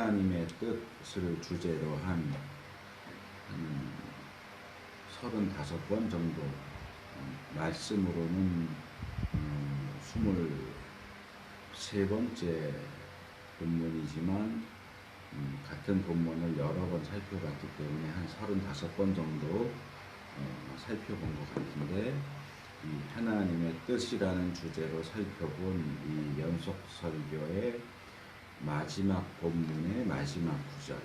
하나님의 뜻을 주제로 한 35번 정도, 말씀으로는 23번째 본문이지만 같은 본문을 여러 번 살펴봤기 때문에 한 35번 정도 살펴본 것 같은데, 이 하나님의 뜻이라는 주제로 살펴본 이 연속 설교의 마지막 본문의 마지막 구절을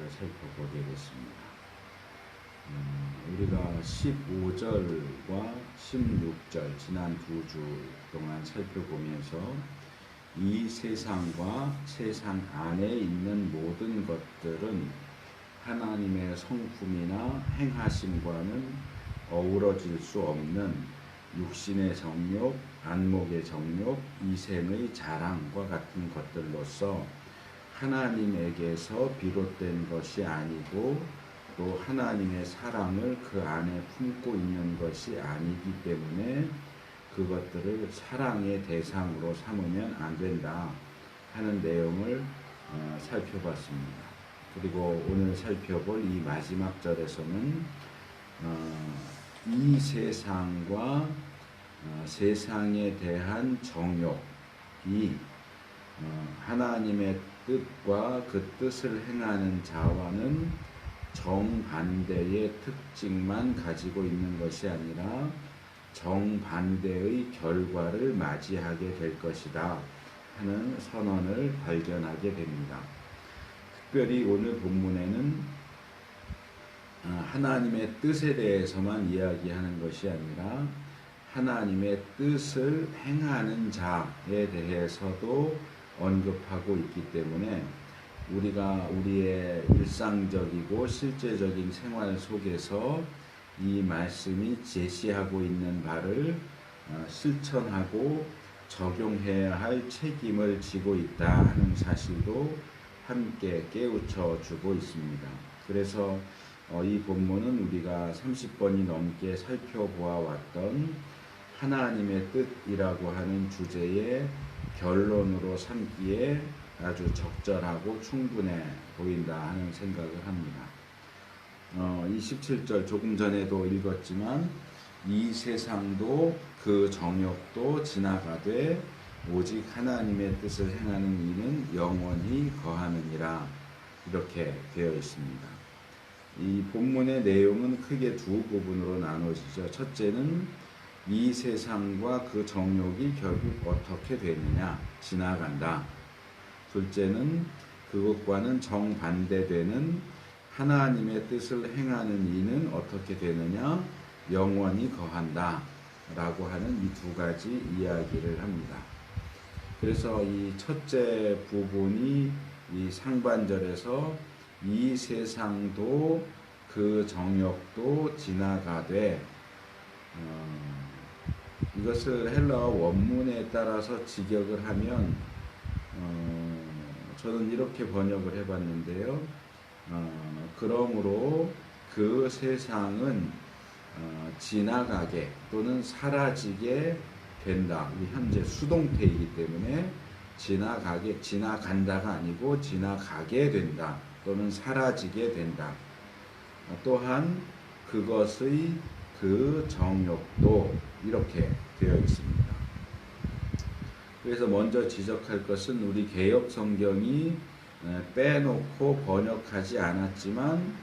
살펴보겠습니다. 우리가 15절과 16절 지난 2주 동안 살펴보면서 이 세상과 세상 안에 있는 모든 것들은 하나님의 성품이나 행하심과는 어우러질 수 없는 육신의 정욕, 안목의 정욕, 이생의 자랑과 같은 것들로서 하나님에게서 비롯된 것이 아니고 또 하나님의 사랑을 그 안에 품고 있는 것이 아니기 때문에 그것들을 사랑의 대상으로 삼으면 안 된다 하는 내용을 살펴봤습니다. 그리고 오늘 살펴볼 이 마지막 절에서는 이 세상과 세상에 대한 정욕이 하나님의 뜻과 그 뜻을 행하는 자와는 정반대의 특징만 가지고 있는 것이 아니라 정반대의 결과를 맞이하게 될 것이다 하는 선언을 발견하게 됩니다. 특별히 오늘 본문에는 하나님의 뜻에 대해서만 이야기하는 것이 아니라 하나님의 뜻을 행하는 자에 대해서도 언급하고 있기 때문에 우리가 우리의 일상적이고 실제적인 생활 속에서 이 말씀이 제시하고 있는 바를 실천하고 적용해야 할 책임을 지고 있다 하는 사실도 함께 깨우쳐 주고 있습니다. 그래서 이 본문은 우리가 30번이 넘게 살펴보아왔던 하나님의 뜻이라고 하는 주제의 결론으로 삼기에 아주 적절하고 충분해 보인다 하는 생각을 합니다. 27절 조금 전에도 읽었지만 이 세상도 그 정욕도 지나가되 오직 하나님의 뜻을 행하는 이는 영원히 거하느니라 이렇게 되어 있습니다. 이 본문의 내용은 크게 두 부분으로 나눠지죠. 첫째는 이 세상과 그 정욕이 결국 어떻게 되느냐, 지나간다. 둘째는 그것과는 정반대되는 하나님의 뜻을 행하는 이는 어떻게 되느냐, 영원히 거한다 라고 하는 이 두 가지 이야기를 합니다. 그래서 이 첫째 부분이 이 상반절에서 이 세상도 그 정욕도 지나가되, 이것을 헬라어 원문에 따라서 직역을 하면 저는 이렇게 번역을 해봤는데요. 그러므로 그 세상은 지나가게 또는 사라지게 된다. 현재 수동태이기 때문에 지나간다가 아니고 지나가게 된다 또는 사라지게 된다. 또한 그것의 그 정욕도 이렇게 되어 있습니다. 그래서 먼저 지적할 것은 우리 개역 성경이 빼놓고 번역하지 않았지만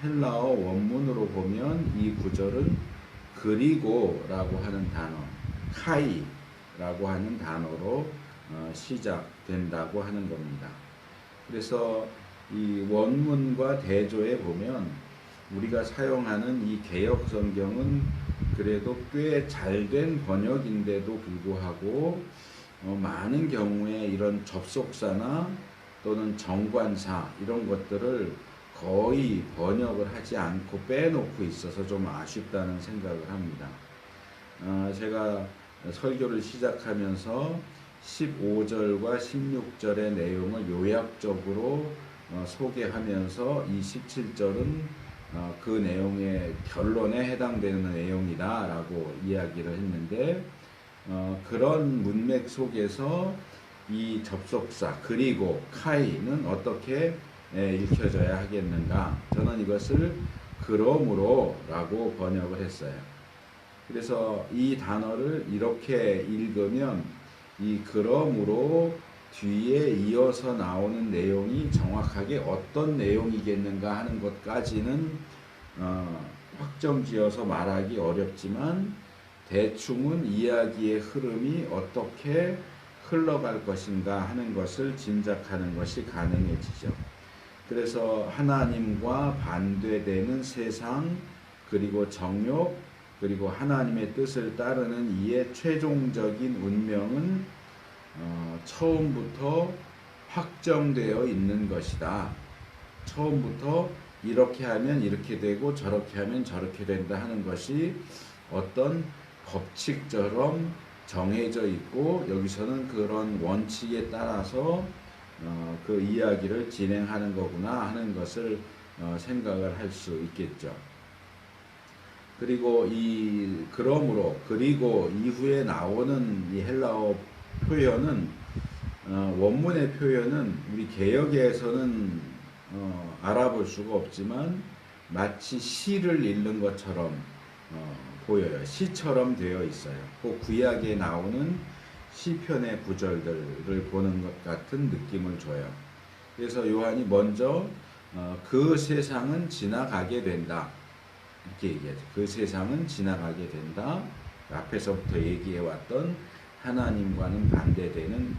헬라어 원문으로 보면 이 구절은 그리고라고 하는 단어, 카이라고 하는 단어로 시작된다고 하는 겁니다. 그래서 이 원문과 대조에 보면 우리가 사용하는 이 개역 성경은 그래도 꽤 잘된 번역인데도 불구하고 많은 경우에 이런 접속사나 또는 정관사 이런 것들을 거의 번역을 하지 않고 빼놓고 있어서 좀 아쉽다는 생각을 합니다. 제가 설교를 시작하면서 15절과 16절의 내용을 요약적으로 소개하면서 이 17절은 그 내용의 결론에 해당되는 내용이다 라고 이야기를 했는데, 그런 문맥 속에서 이 접속사 그리고 카이는 어떻게 읽혀져야 하겠는가? 저는 이것을 그러므로 라고 번역을 했어요. 그래서 이 단어를 이렇게 읽으면 이 그러므로 뒤에 이어서 나오는 내용이 정확하게 어떤 내용이겠는가 하는 것까지는 확정지어서 말하기 어렵지만 대충은 이야기의 흐름이 어떻게 흘러갈 것인가 하는 것을 짐작하는 것이 가능해지죠. 그래서 하나님과 반대되는 세상, 그리고 정욕, 그리고 하나님의 뜻을 따르는 이의 최종적인 운명은 처음부터 확정되어 있는 것이다. 처음부터 이렇게 하면 이렇게 되고 저렇게 하면 저렇게 된다 하는 것이 어떤 법칙처럼 정해져 있고 여기서는 그런 원칙에 따라서 그 이야기를 진행하는 거구나 하는 것을 생각을 할 수 있겠죠. 그리고 그러므로 그리고 이후에 나오는 이 헬라어 표현은 원문의 표현은 우리 개역에서는 알아볼 수가 없지만 마치 시를 읽는 것처럼 보여요. 시처럼 되어 있어요. 그 구약에 나오는 시편의 구절들을 보는 것 같은 느낌을 줘요. 그래서 요한이 먼저 그 세상은 지나가게 된다. 이렇게 얘기하죠. 그 세상은 지나가게 된다. 앞에서부터 얘기해왔던 하나님과는 반대되는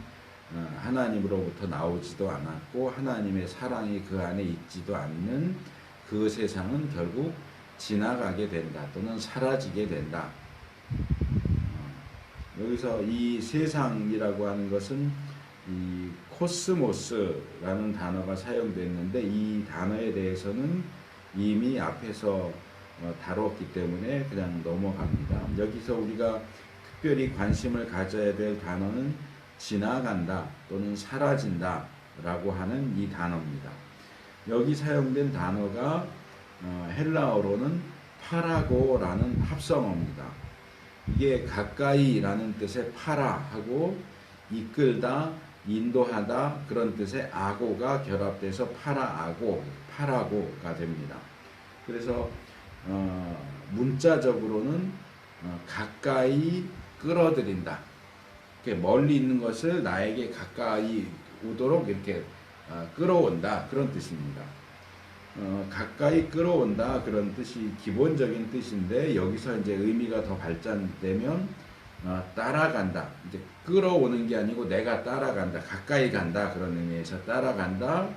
하나님으로부터 나오지도 않았고 하나님의 사랑이 그 안에 있지도 않는 그 세상은 결국 지나가게 된다. 또는 사라지게 된다. 여기서 이 세상이라고 하는 것은 이 코스모스라는 단어가 사용됐는데 이 단어에 대해서는 이미 앞에서 다뤘기 때문에 그냥 넘어갑니다. 여기서 우리가 특별히 관심을 가져야 될 단어는 지나간다 또는 사라진다 라고 하는 이 단어입니다. 여기 사용된 단어가 헬라어로는 파라고라는 합성어입니다. 이게 가까이라는 뜻의 파라하고 이끌다, 인도하다 그런 뜻의 아고가 결합돼서 파라고가 됩니다. 그래서 문자적으로는 가까이 끌어들인다. 멀리 있는 것을 나에게 가까이 오도록 이렇게 끌어온다 그런 뜻입니다. 가까이 끌어온다 그런 뜻이 기본적인 뜻인데 여기서 이제 의미가 더 발전되면 따라간다. 이제 끌어오는 게 아니고 내가 따라간다. 가까이 간다 그런 의미에서 따라간다.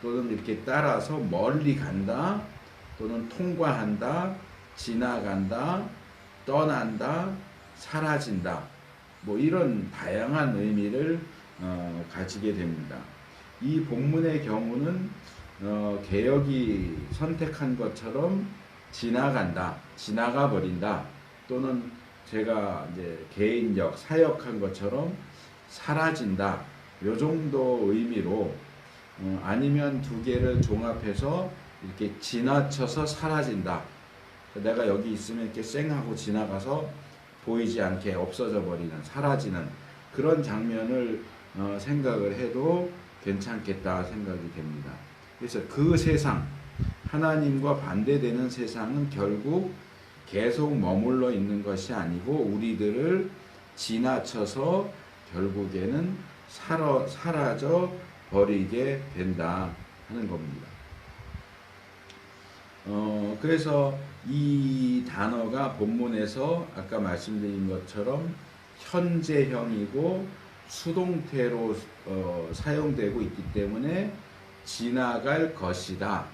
또는 이렇게 따라서 멀리 간다. 또는 통과한다. 지나간다. 떠난다. 사라진다. 뭐 이런 다양한 의미를 가지게 됩니다. 이 본문의 경우는 개역이 선택한 것처럼 지나간다, 지나가 버린다, 또는 제가 이제 개인역, 사역한 것처럼 사라진다, 요 정도 의미로 아니면 두 개를 종합해서 이렇게 지나쳐서 사라진다. 내가 여기 있으면 이렇게 쌩하고 지나가서 보이지 않게 없어져 버리는, 사라지는 그런 장면을 생각을 해도 괜찮겠다 생각이 됩니다. 그래서 그 세상, 하나님과 반대되는 세상은 결국 계속 머물러 있는 것이 아니고 우리들을 지나쳐서 결국에는 사라져 버리게 된다 하는 겁니다. 그래서 이 단어가 본문에서 아까 말씀드린 것처럼 현재형이고 수동태로 사용되고 있기 때문에 지나갈 것이다,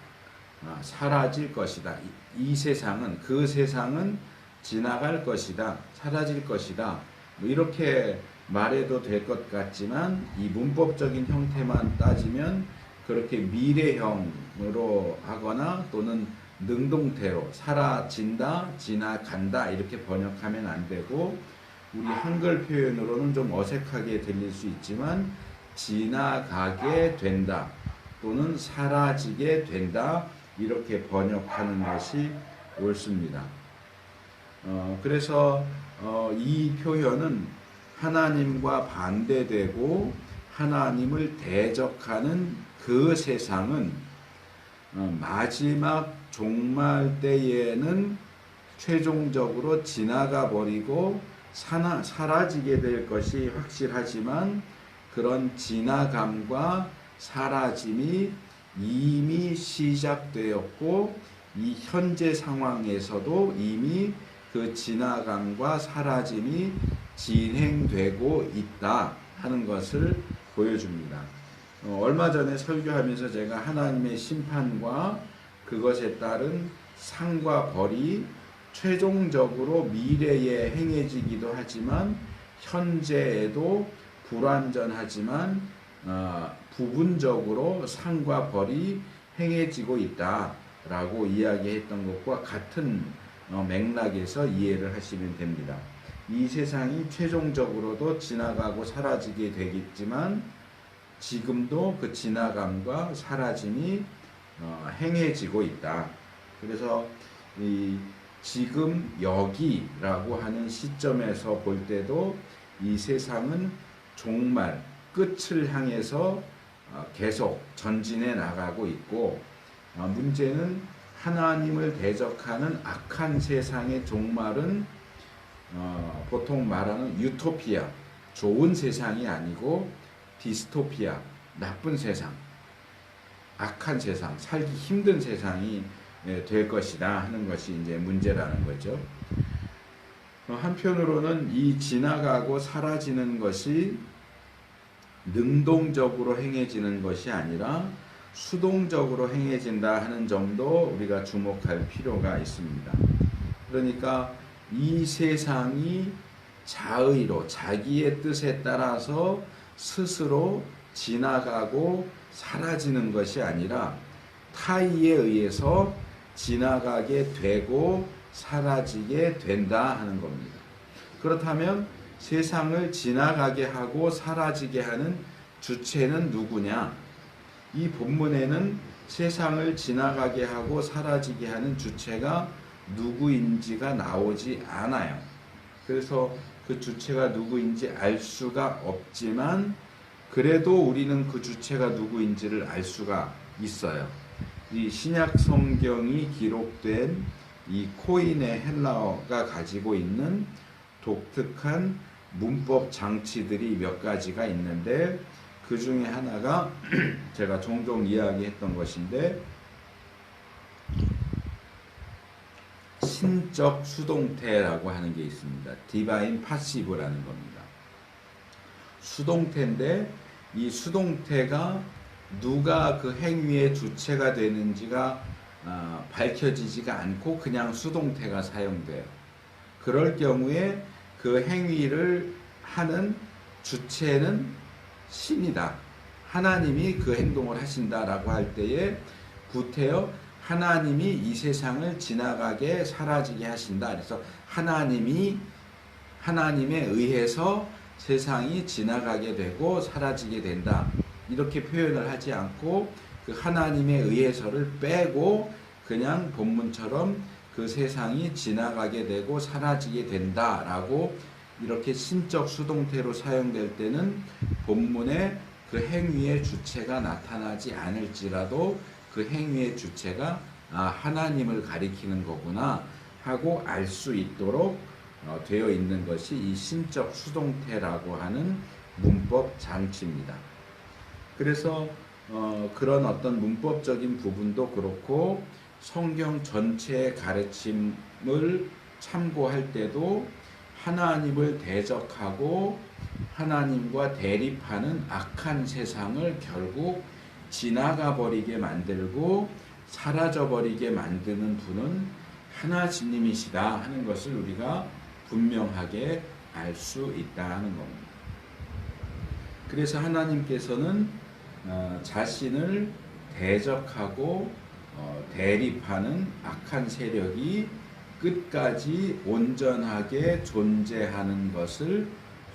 사라질 것이다. 이 세상은, 그 세상은 지나갈 것이다, 사라질 것이다. 뭐 이렇게 말해도 될 것 같지만 이 문법적인 형태만 따지면 그렇게 미래형으로 하거나 또는 능동태로 사라진다, 지나간다 이렇게 번역하면 안 되고 우리 한글 표현으로는 좀 어색하게 들릴 수 있지만 지나가게 된다 또는 사라지게 된다 이렇게 번역하는 것이 옳습니다. 그래서 이 표현은 하나님과 반대되고 하나님을 대적하는 그 세상은 마지막 종말 때에는 최종적으로 지나가 버리고 사라지게 될 것이 확실하지만 그런 지나감과 사라짐이 이미 시작되었고 이 현재 상황에서도 이미 그 지나감과 사라짐이 진행되고 있다 하는 것을 보여줍니다. 얼마 전에 설교하면서 제가 하나님의 심판과 그것에 따른 상과 벌이 최종적으로 미래에 행해지기도 하지만 현재에도 불완전하지만 부분적으로 상과 벌이 행해지고 있다라고 이야기했던 것과 같은 맥락에서 이해를 하시면 됩니다. 이 세상이 최종적으로도 지나가고 사라지게 되겠지만 지금도 그 지나감과 사라짐이 행해지고 있다. 그래서 이 지금 여기라고 하는 시점에서 볼 때도 이 세상은 종말, 끝을 향해서 계속 전진해 나가고 있고 문제는 하나님을 대적하는 악한 세상의 종말은 보통 말하는 유토피아, 좋은 세상이 아니고 디스토피아, 나쁜 세상, 악한 세상, 살기 힘든 세상이 될 것이다 하는 것이 이제 문제라는 거죠. 한편으로는 이 지나가고 사라지는 것이 능동적으로 행해지는 것이 아니라 수동적으로 행해진다 하는 점도 우리가 주목할 필요가 있습니다. 그러니까 이 세상이 자의로 자기의 뜻에 따라서 스스로 지나가고 사라지는 것이 아니라 타의에 의해서 지나가게 되고 사라지게 된다 하는 겁니다. 그렇다면 세상을 지나가게 하고 사라지게 하는 주체는 누구냐? 이 본문에는 세상을 지나가게 하고 사라지게 하는 주체가 누구인지가 나오지 않아요. 그래서 그 주체가 누구인지 알 수가 없지만 그래도 우리는 그 주체가 누구인지를 알 수가 있어요. 이 신약 성경이 기록된 이 코인의 헬라어가 가지고 있는 독특한 문법 장치들이 몇 가지가 있는데 그 중에 하나가 제가 종종 이야기했던 것인데 신적 수동태라고 하는 게 있습니다. 디바인 파시브라는 겁니다. 수동태인데 이 수동태가 누가 그 행위의 주체가 되는지가 밝혀지지가 않고 그냥 수동태가 사용돼요. 그럴 경우에 그 행위를 하는 주체는 신이다. 하나님이 그 행동을 하신다라고 할 때에 구태여 하나님이 이 세상을 지나가게 사라지게 하신다. 그래서 하나님에 의해서 세상이 지나가게 되고 사라지게 된다. 이렇게 표현을 하지 않고 그 하나님에 의해서를 빼고 그냥 본문처럼 그 세상이 지나가게 되고 사라지게 된다라고 이렇게 신적 수동태로 사용될 때는 본문에 그 행위의 주체가 나타나지 않을지라도 그 행위의 주체가 하나님을 가리키는 거구나 하고 알 수 있도록 되어 있는 것이 이 신적 수동태라고 하는 문법 장치입니다. 그래서 그런 어떤 문법적인 부분도 그렇고 성경 전체의 가르침을 참고할 때도 하나님을 대적하고 하나님과 대립하는 악한 세상을 결국 지나가 버리게 만들고 사라져 버리게 만드는 분은 하나님이시다 하는 것을 우리가 분명하게 알 수 있다는 겁니다. 그래서 하나님께서는 자신을 대적하고 대립하는 악한 세력이 끝까지 온전하게 존재하는 것을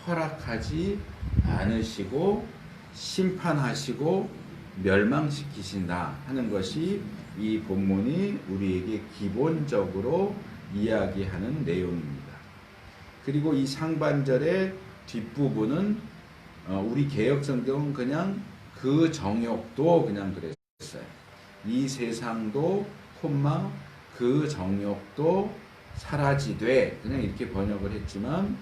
허락하지 않으시고 심판하시고 멸망시키신다 하는 것이 이 본문이 우리에게 기본적으로 이야기하는 내용입니다. 그리고 이 상반절의 뒷부분은 우리 개역 성경은 그냥 그 정욕도 그냥 그랬어요. 이 세상도 콤마 그 정욕도 사라지되 그냥 이렇게 번역을 했지만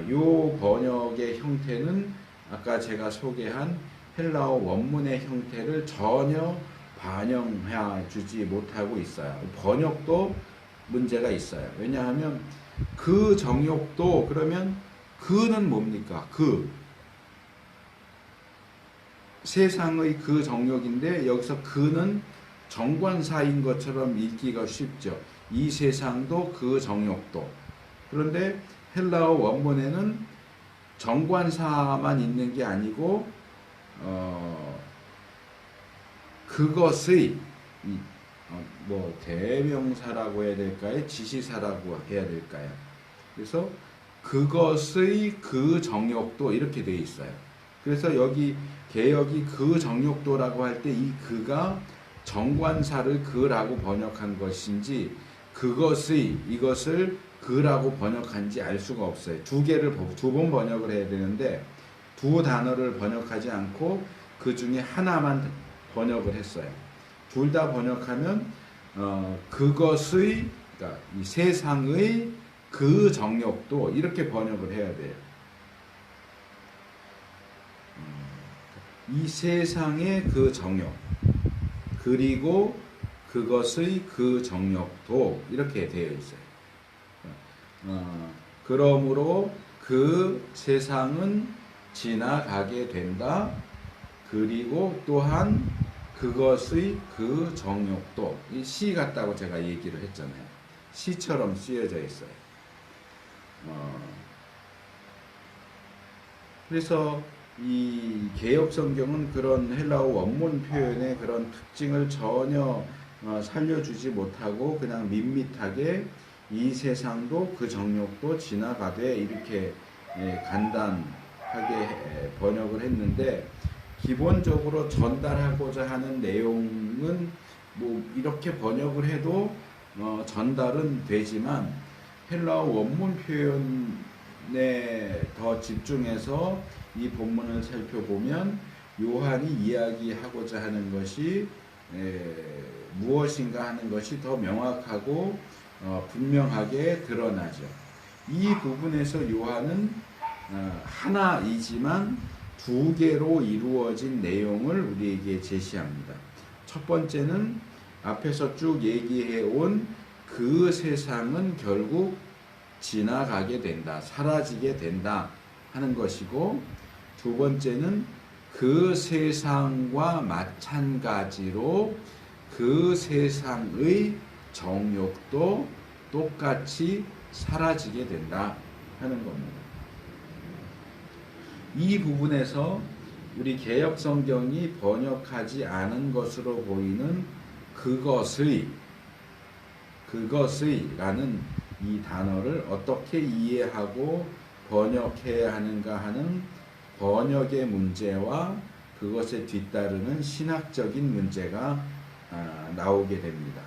요 번역의 형태는 아까 제가 소개한 헬라어 원문의 형태를 전혀 반영해 주지 못하고 있어요. 번역도 문제가 있어요. 왜냐하면 그 정욕도 그러면 그는 뭡니까? 그 세상의 그 정욕인데 여기서 그는 정관사인 것처럼 읽기가 쉽죠. 이 세상도 그 정욕도. 그런데 헬라어 원문에는 정관사만 있는 게 아니고 그것의 뭐 대명사라고 해야 될까요? 지시사라고 해야 될까요? 그래서 그것의 그 정욕도 이렇게 되어 있어요. 그래서 여기 개역이 그 정욕도라고 할 때 이 그가 정관사를 그라고 번역한 것인지 그것의 이것을 그라고 번역한지 알 수가 없어요. 두 번 번역을 해야 되는데 두 단어를 번역하지 않고 그 중에 하나만 번역을 했어요. 둘 다 번역하면 그것의 그러니까 이 세상의 그 정욕도 이렇게 번역을 해야 돼요. 이 세상의 그 정욕 그리고 그것의 그 정욕도 이렇게 되어 있어요. 그러므로 그 세상은 지나가게 된다. 그리고 또한 그것의 그 정욕도 이 시 같다고 제가 얘기를 했잖아요. 시처럼 쓰여져 있어요. 그래서 이 개역 성경은 그런 헬라어 원문 표현의 그런 특징을 전혀 살려주지 못하고 그냥 밋밋하게 이 세상도 그 정욕도 지나가되 이렇게 간단하게 번역을 했는데 기본적으로 전달하고자 하는 내용은 뭐 이렇게 번역을 해도 전달은 되지만 헬라어 원문 표현에 더 집중해서 이 본문을 살펴보면 요한이 이야기하고자 하는 것이 무엇인가 하는 것이 더 명확하고 분명하게 드러나죠. 이 부분에서 요한은 하나이지만 두 개로 이루어진 내용을 우리에게 제시합니다. 첫 번째는 앞에서 쭉 얘기해 온 그 세상은 결국 지나가게 된다, 사라지게 된다 하는 것이고, 두 번째는 그 세상과 마찬가지로 그 세상의 정욕도 똑같이 사라지게 된다 하는 겁니다. 이 부분에서 우리 개역 성경이 번역하지 않은 것으로 보이는 그것의라는 이 단어를 어떻게 이해하고 번역해야 하는가 하는 번역의 문제와 그것에 뒤따르는 신학적인 문제가 나오게 됩니다.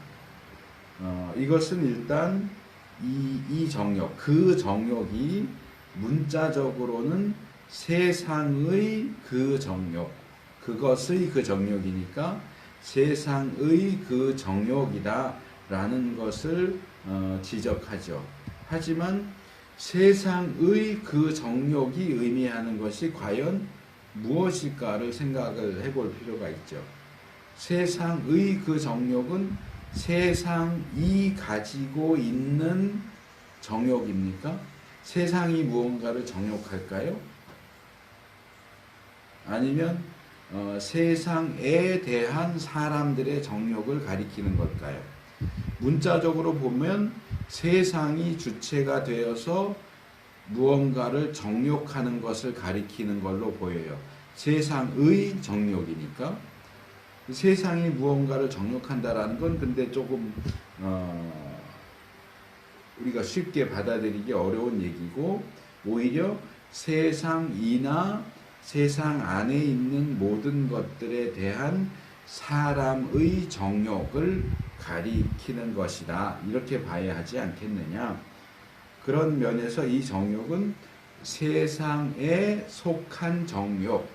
이것은 일단 이 정욕, 그 정욕이 문자적으로는 세상의 그 정욕, 그것의 그 정욕이니까 세상의 그 정욕이다 라는 것을 지적하죠. 하지만 세상의 그 정욕이 의미하는 것이 과연 무엇일까를 생각을 해볼 필요가 있죠. 세상의 그 정욕은 세상이 가지고 있는 정욕입니까? 세상이 무언가를 정욕할까요? 아니면 세상에 대한 사람들의 정욕을 가리키는 걸까요? 문자적으로 보면 세상이 주체가 되어서 무언가를 정욕하는 것을 가리키는 걸로 보여요. 세상의 정욕이니까. 세상이 무언가를 정욕한다라는 건 근데 조금 우리가 쉽게 받아들이기 어려운 얘기고, 오히려 세상이나 세상 안에 있는 모든 것들에 대한 사람의 정욕을 가리키는 것이다, 이렇게 봐야 하지 않겠느냐. 그런 면에서 이 정욕은 세상에 속한 정욕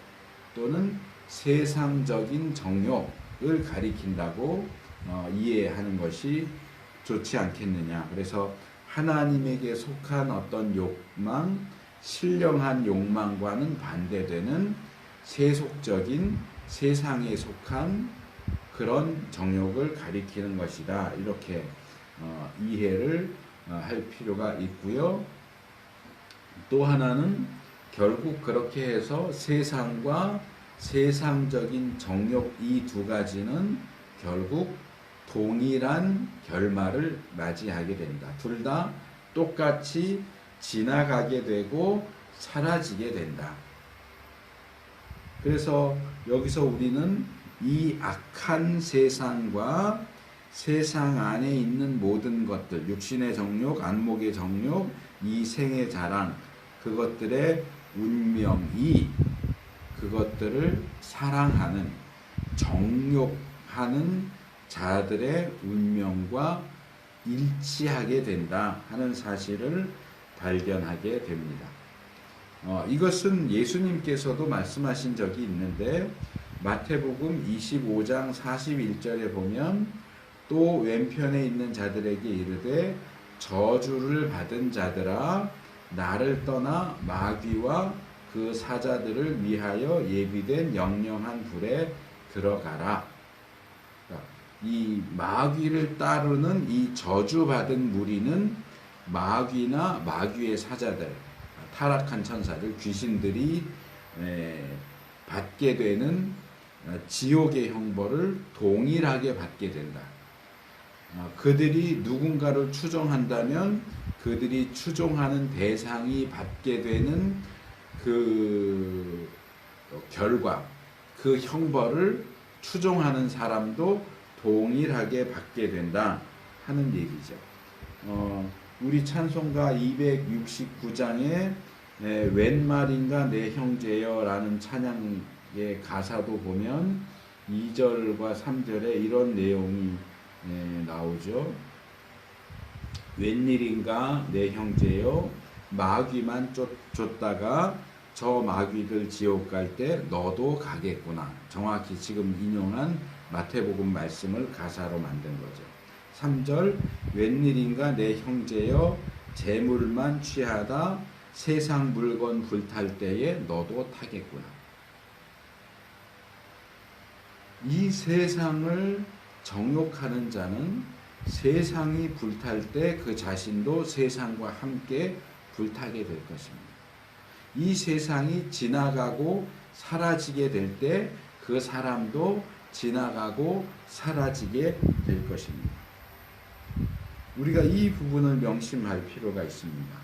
또는 세상적인 정욕을 가리킨다고 이해하는 것이 좋지 않겠느냐. 그래서 하나님에게 속한 어떤 욕망, 신령한 욕망과는 반대되는 세속적인 세상에 속한 그런 정욕을 가리키는 것이다. 이렇게 이해를 할 필요가 있고요. 또 하나는 결국 그렇게 해서 세상과 세상적인 정욕 이 두 가지는 결국 동일한 결말을 맞이하게 된다. 둘 다 똑같이 지나가게 되고 사라지게 된다. 그래서 여기서 우리는 이 악한 세상과 세상 안에 있는 모든 것들, 육신의 정욕, 안목의 정욕, 이 생의 자랑, 그것들의 운명이 그것들을 사랑하는, 정욕하는 자들의 운명과 일치하게 된다 하는 사실을 발견하게 됩니다. 이것은 예수님께서도 말씀하신 적이 있는데 마태복음 25장 41절에 보면 또 왼편에 있는 자들에게 이르되 저주를 받은 자들아 나를 떠나 마귀와 그 사자들을 위하여 예비된 영영한 불에 들어가라. 이 마귀를 따르는 이 저주받은 무리는 마귀나 마귀의 사자들, 타락한 천사들, 귀신들이 받게 되는 지옥의 형벌을 동일하게 받게 된다. 그들이 누군가를 추종한다면 그들이 추종하는 대상이 받게 되는 그 결과, 그 형벌을 추종하는 사람도 동일하게 받게 된다 하는 얘기죠. 우리 찬송가 269장에 웬 말인가 내 형제여 라는 찬양의 가사도 보면 2절과 3절에 이런 내용이 나오죠. 웬일인가 내 형제여 마귀만 쫓다가 저 마귀들 지옥 갈 때 너도 가겠구나. 정확히 지금 인용한 마태복음 말씀을 가사로 만든 거죠. 3절 웬일인가 내 형제여 재물만 취하다 세상 물건 불탈 때에 너도 타겠구나. 이 세상을 정욕하는 자는 세상이 불탈 때 그 자신도 세상과 함께 불타게 될 것입니다. 이 세상이 지나가고 사라지게 될 때 그 사람도 지나가고 사라지게 될 것입니다. 우리가 이 부분을 명심할 필요가 있습니다.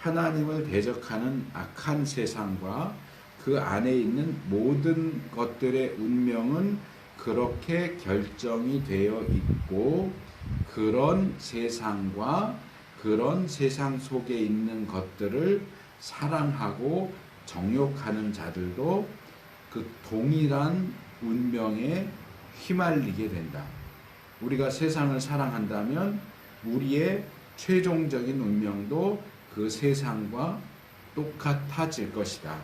하나님을 대적하는 악한 세상과 그 안에 있는 모든 것들의 운명은 그렇게 결정이 되어 있고 그런 세상과 그런 세상 속에 있는 것들을 사랑하고 정욕하는 자들도 그 동일한 운명에 휘말리게 된다. 우리가 세상을 사랑한다면 우리의 최종적인 운명도 그 세상과 똑같아질 것이다.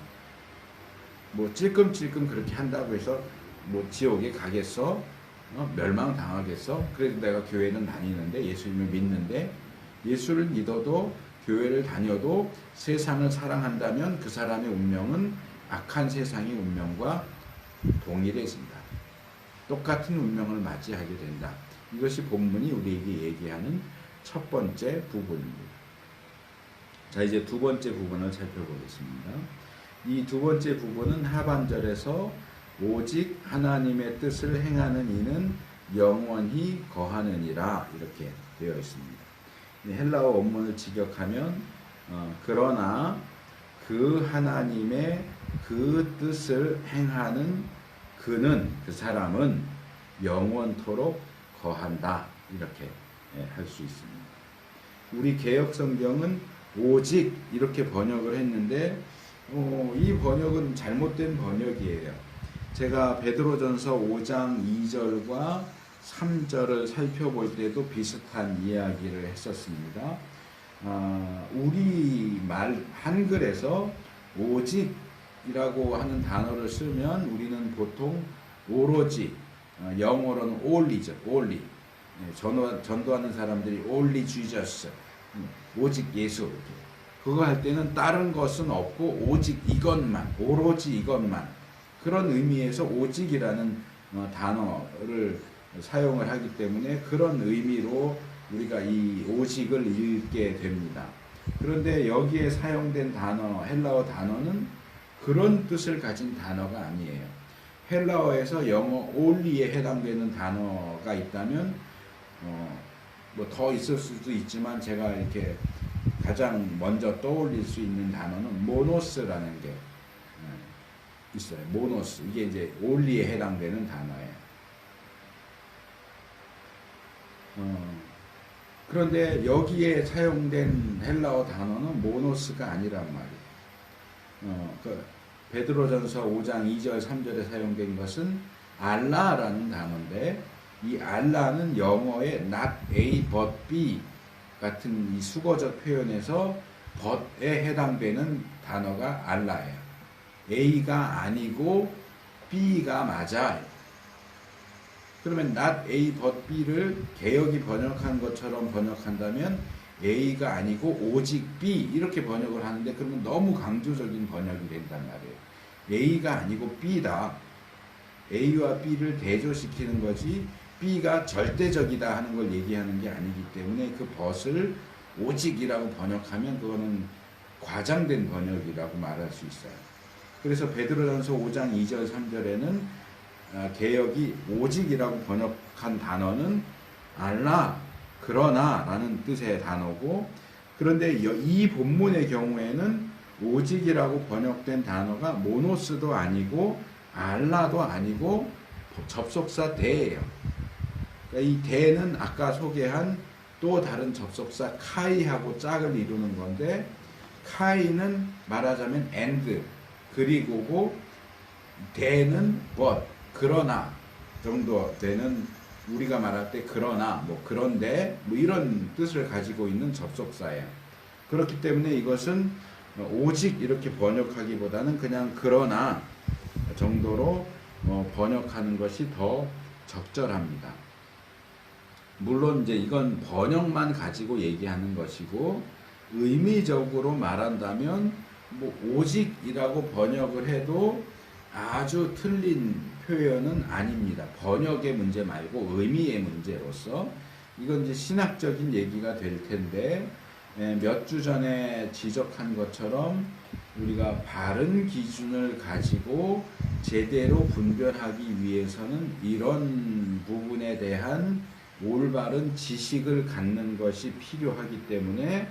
뭐 찔끔찔끔 그렇게 한다고 해서 뭐 지옥에 가겠어? 멸망당하겠어? 그래도 내가 교회는 다니는데 예수님을 믿는데 예수를 믿어도 교회를 다녀도 세상을 사랑한다면 그 사람의 운명은 악한 세상의 운명과 동일해진다. 똑같은 운명을 맞이하게 된다. 이것이 본문이 우리에게 얘기하는 첫 번째 부분입니다. 자, 이제 두 번째 부분을 살펴보겠습니다. 이 두 번째 부분은 하반절에서 오직 하나님의 뜻을 행하는 이는 영원히 거하느니라 이렇게 되어 있습니다. 헬라어 원문을 직역하면 그러나 그 하나님의 그 뜻을 행하는 그는, 그 사람은 영원토록 거한다 이렇게 할 수 있습니다. 우리 개역성경은 오직 이렇게 번역을 했는데 이 번역은 잘못된 번역이에요. 제가 베드로전서 5장 2절과 3절을 살펴볼 때도 비슷한 이야기를 했었습니다. 우리 말 한글에서 오직이라고 하는 단어를 쓰면 우리는 보통 오로지, 영어로는 only죠, only. 전도하는 사람들이 only Jesus, 오직 예수. 그거 할 때는 다른 것은 없고 오직 이것만, 오로지 이것만. 그런 의미에서 오직이라는 단어를 사용을 하기 때문에 그런 의미로 우리가 이 오직을 읽게 됩니다. 그런데 여기에 사용된 단어, 헬라어 단어는 그런 뜻을 가진 단어가 아니에요. 헬라어에서 영어 only에 해당되는 단어가 있다면 뭐 더 있을 수도 있지만 제가 이렇게 가장 먼저 떠올릴 수 있는 단어는 모노스라는 게 있어요. 모노스. 이게 이제 only에 해당되는 단어예요. 그런데 여기에 사용된 헬라어 단어는 모노스가 아니란 말이에요. 베드로전서 5장 2절 3절에 사용된 것은 알라라는 단어인데 이 알라는 영어의 not A but B 같은 이 수거적 표현에서 but에 해당되는 단어가 알라예요. A가 아니고 B가 맞아. 그러면 not A but B를 개역이 번역한 것처럼 번역한다면 A가 아니고 오직 B 이렇게 번역을 하는데 그러면 너무 강조적인 번역이 된단 말이에요. A가 아니고 B다. A와 B를 대조시키는 거지 B가 절대적이다 하는 걸 얘기하는 게 아니기 때문에 그 but을 오직이라고 번역하면 그거는 과장된 번역이라고 말할 수 있어요. 그래서 베드로전서 5장 2절 3절에는 개역이 오직이라고 번역한 단어는 알라, 그러나 라는 뜻의 단어고 그런데 이 본문의 경우에는 오직이라고 번역된 단어가 모노스도 아니고 알라도 아니고 접속사 대예요. 그러니까 이 대는 아까 소개한 또 다른 접속사 카이하고 짝을 이루는 건데 카이는 말하자면 and 그리고고 대는 but 그러나 정도 되는 우리가 말할 때 그러나 뭐 그런데 뭐 이런 뜻을 가지고 있는 접속사예요. 그렇기 때문에 이것은 오직 이렇게 번역하기보다는 그냥 그러나 정도로 번역하는 것이 더 적절합니다. 물론 이제 이건 번역만 가지고 얘기하는 것이고 의미적으로 말한다면 뭐 오직이라고 번역을 해도 아주 틀린 표현은 아닙니다. 번역의 문제 말고 의미의 문제로서 이건 이제 신학적인 얘기가 될 텐데 몇 주 전에 지적한 것처럼 우리가 바른 기준을 가지고 제대로 분별하기 위해서는 이런 부분에 대한 올바른 지식을 갖는 것이 필요하기 때문에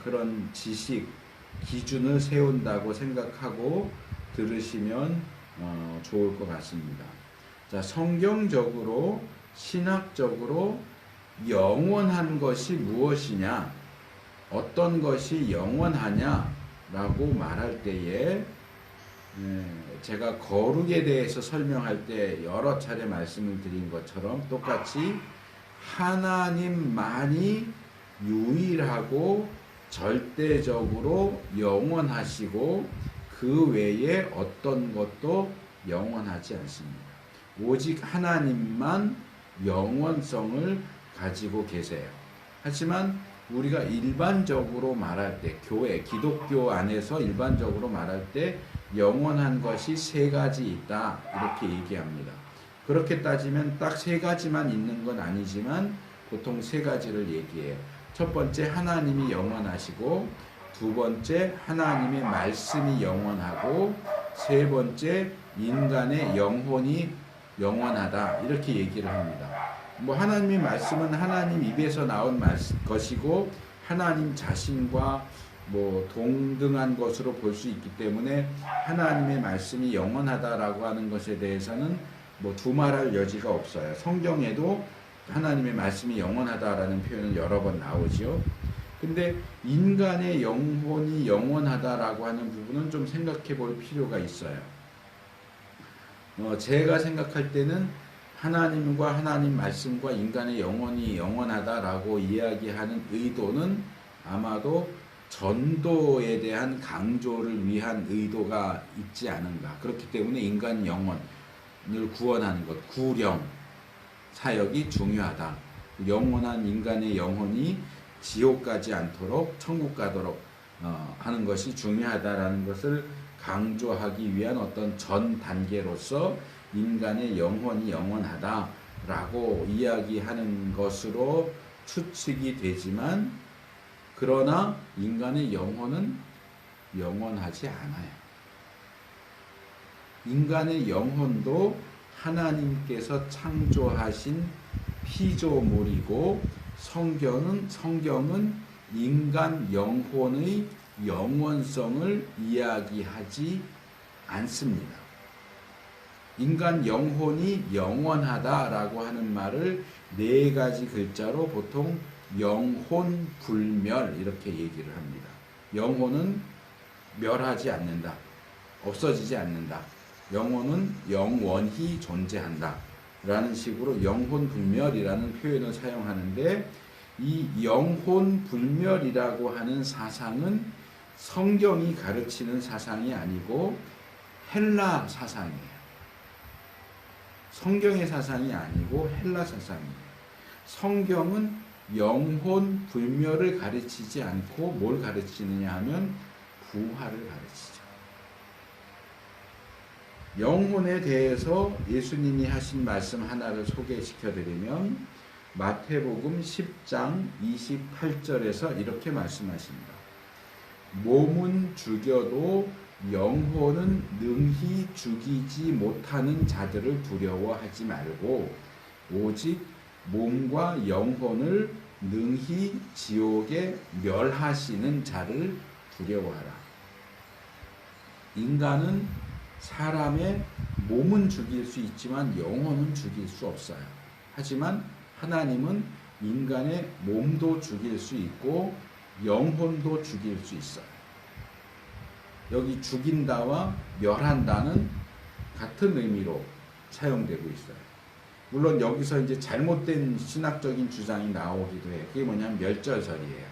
그런 지식, 기준을 세운다고 생각하고 들으시면 좋을 것 같습니다. 자, 성경적으로, 신학적으로 영원한 것이 무엇이냐, 어떤 것이 영원하냐라고 말할 때에 제가 거룩에 대해서 설명할 때 여러 차례 말씀을 드린 것처럼 똑같이 하나님만이 유일하고 절대적으로 영원하시고 그 외에 어떤 것도 영원하지 않습니다. 오직 하나님만 영원성을 가지고 계세요. 하지만 우리가 일반적으로 말할 때 교회, 기독교 안에서 일반적으로 말할 때 영원한 것이 세 가지 있다 이렇게 얘기합니다. 그렇게 따지면 딱 세 가지만 있는 건 아니지만 보통 세 가지를 얘기해요. 첫 번째 하나님이 영원하시고 두 번째 하나님의 말씀이 영원하고 세 번째 인간의 영혼이 영원하다 이렇게 얘기를 합니다. 뭐 하나님의 말씀은 하나님 입에서 나온 것이고 하나님 자신과 뭐 동등한 것으로 볼 수 있기 때문에 하나님의 말씀이 영원하다라고 하는 것에 대해서는 뭐 두말할 여지가 없어요. 성경에도 하나님의 말씀이 영원하다라는 표현은 여러 번 나오지요. 근데 인간의 영혼이 영원하다라고 하는 부분은 좀 생각해 볼 필요가 있어요. 제가 생각할 때는 하나님과 하나님 말씀과 인간의 영혼이 영원하다라고 이야기하는 의도는 아마도 전도에 대한 강조를 위한 의도가 있지 않은가. 그렇기 때문에 인간 영혼을 구원하는 것, 구령 사역이 중요하다. 영원한 인간의 영혼이 지옥 가지 않도록 천국 가도록 하는 것이 중요하다라는 것을 강조하기 위한 어떤 전 단계로서 인간의 영혼이 영원하다라고 이야기하는 것으로 추측이 되지만, 그러나 인간의 영혼은 영원하지 않아요. 인간의 영혼도 하나님께서 창조하신 피조물이고, 성경은 인간 영혼의 영원성을 이야기하지 않습니다. 인간 영혼이 영원하다라고 하는 말을 네 가지 글자로 보통 영혼불멸 이렇게 얘기를 합니다. 영혼은 멸하지 않는다. 없어지지 않는다. 영혼은 영원히 존재한다. 라는 식으로 영혼불멸이라는 표현을 사용하는데, 이 영혼불멸이라고 하는 사상은 성경이 가르치는 사상이 아니고 헬라 사상이에요. 성경의 사상이 아니고 헬라 사상이에요. 성경은 영혼 불멸을 가르치지 않고 뭘 가르치느냐 하면 부활을 가르치죠. 영혼에 대해서 예수님이 하신 말씀 하나를 소개시켜 드리면, 마태복음 10장 28절에서 이렇게 말씀하십니다. 몸은 죽여도 영혼은 능히 죽이지 못하는 자들을 두려워하지 말고 오직 몸과 영혼을 능히 지옥에 멸하시는 자를 두려워하라. 인간은 사람의 몸은 죽일 수 있지만 영혼은 죽일 수 없어요. 하지만 하나님은 인간의 몸도 죽일 수 있고 영혼도 죽일 수 있어요. 여기 죽인다와 멸한다는 같은 의미로 사용되고 있어요. 물론 여기서 이제 잘못된 신학적인 주장이 나오기도 해요. 그게 뭐냐면 멸절설이에요.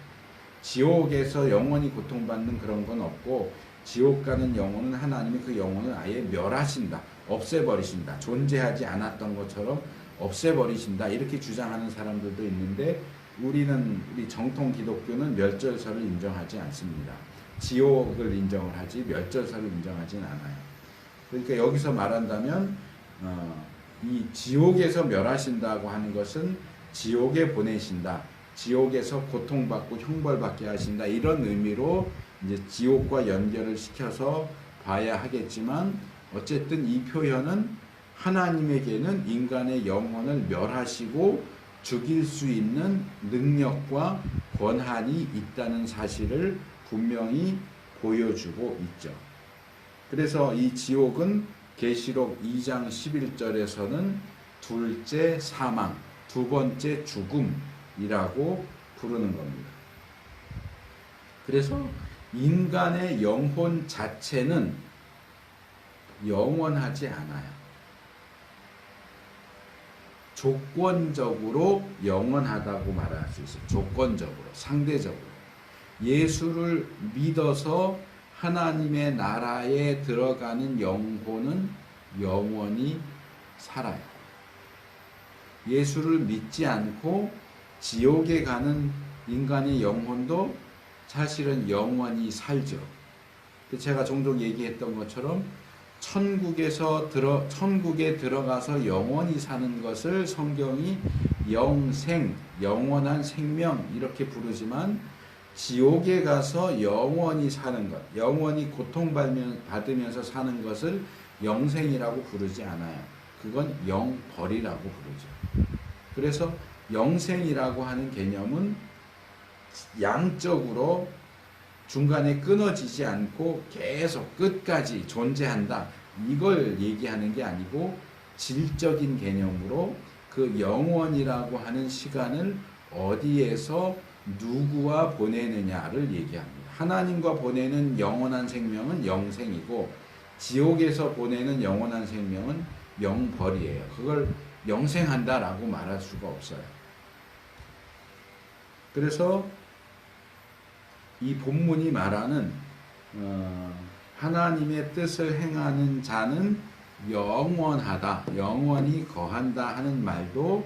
지옥에서 영원히 고통받는 그런 건 없고, 지옥 가는 영혼은 하나님이 그 영혼을 아예 멸하신다. 없애버리신다. 존재하지 않았던 것처럼 없애버리신다. 이렇게 주장하는 사람들도 있는데, 우리 정통 기독교는 멸절설을 인정하지 않습니다. 지옥을 인정을 하지 멸절설을 인정하진 않아요. 그러니까 여기서 말한다면 이 지옥에서 멸하신다고 하는 것은 지옥에 보내신다, 지옥에서 고통받고 형벌받게 하신다, 이런 의미로 이제 지옥과 연결을 시켜서 봐야 하겠지만, 어쨌든 이 표현은 하나님에게는 인간의 영혼을 멸하시고 죽일 수 있는 능력과 권한이 있다는 사실을 분명히 보여주고 있죠. 그래서 이 지옥은 계시록 2장 11절에서는 둘째 사망, 두 번째 죽음이라고 부르는 겁니다. 그래서 인간의 영혼 자체는 영원하지 않아요. 조건적으로 영원하다고 말할 수 있어요. 조건적으로, 상대적으로. 예수를 믿어서 하나님의 나라에 들어가는 영혼은 영원히 살아요. 예수를 믿지 않고 지옥에 가는 인간의 영혼도 사실은 영원히 살죠. 제가 종종 얘기했던 것처럼 천국에 들어가서 영원히 사는 것을 성경이 영생, 영원한 생명 이렇게 부르지만, 지옥에 가서 영원히 사는 것, 영원히 고통받으면서 사는 것을 영생이라고 부르지 않아요. 그건 영벌이라고 부르죠. 그래서 영생이라고 하는 개념은 양적으로 중간에 끊어지지 않고 계속 끝까지 존재한다, 이걸 얘기하는 게 아니고, 질적인 개념으로 그 영원이라고 하는 시간을 어디에서 누구와 보내느냐를 얘기합니다. 하나님과 보내는 영원한 생명은 영생이고, 지옥에서 보내는 영원한 생명은 영벌이에요. 그걸 영생한다라고 말할 수가 없어요. 그래서 이 본문이 말하는 하나님의 뜻을 행하는 자는 영원하다, 영원히 거한다 하는 말도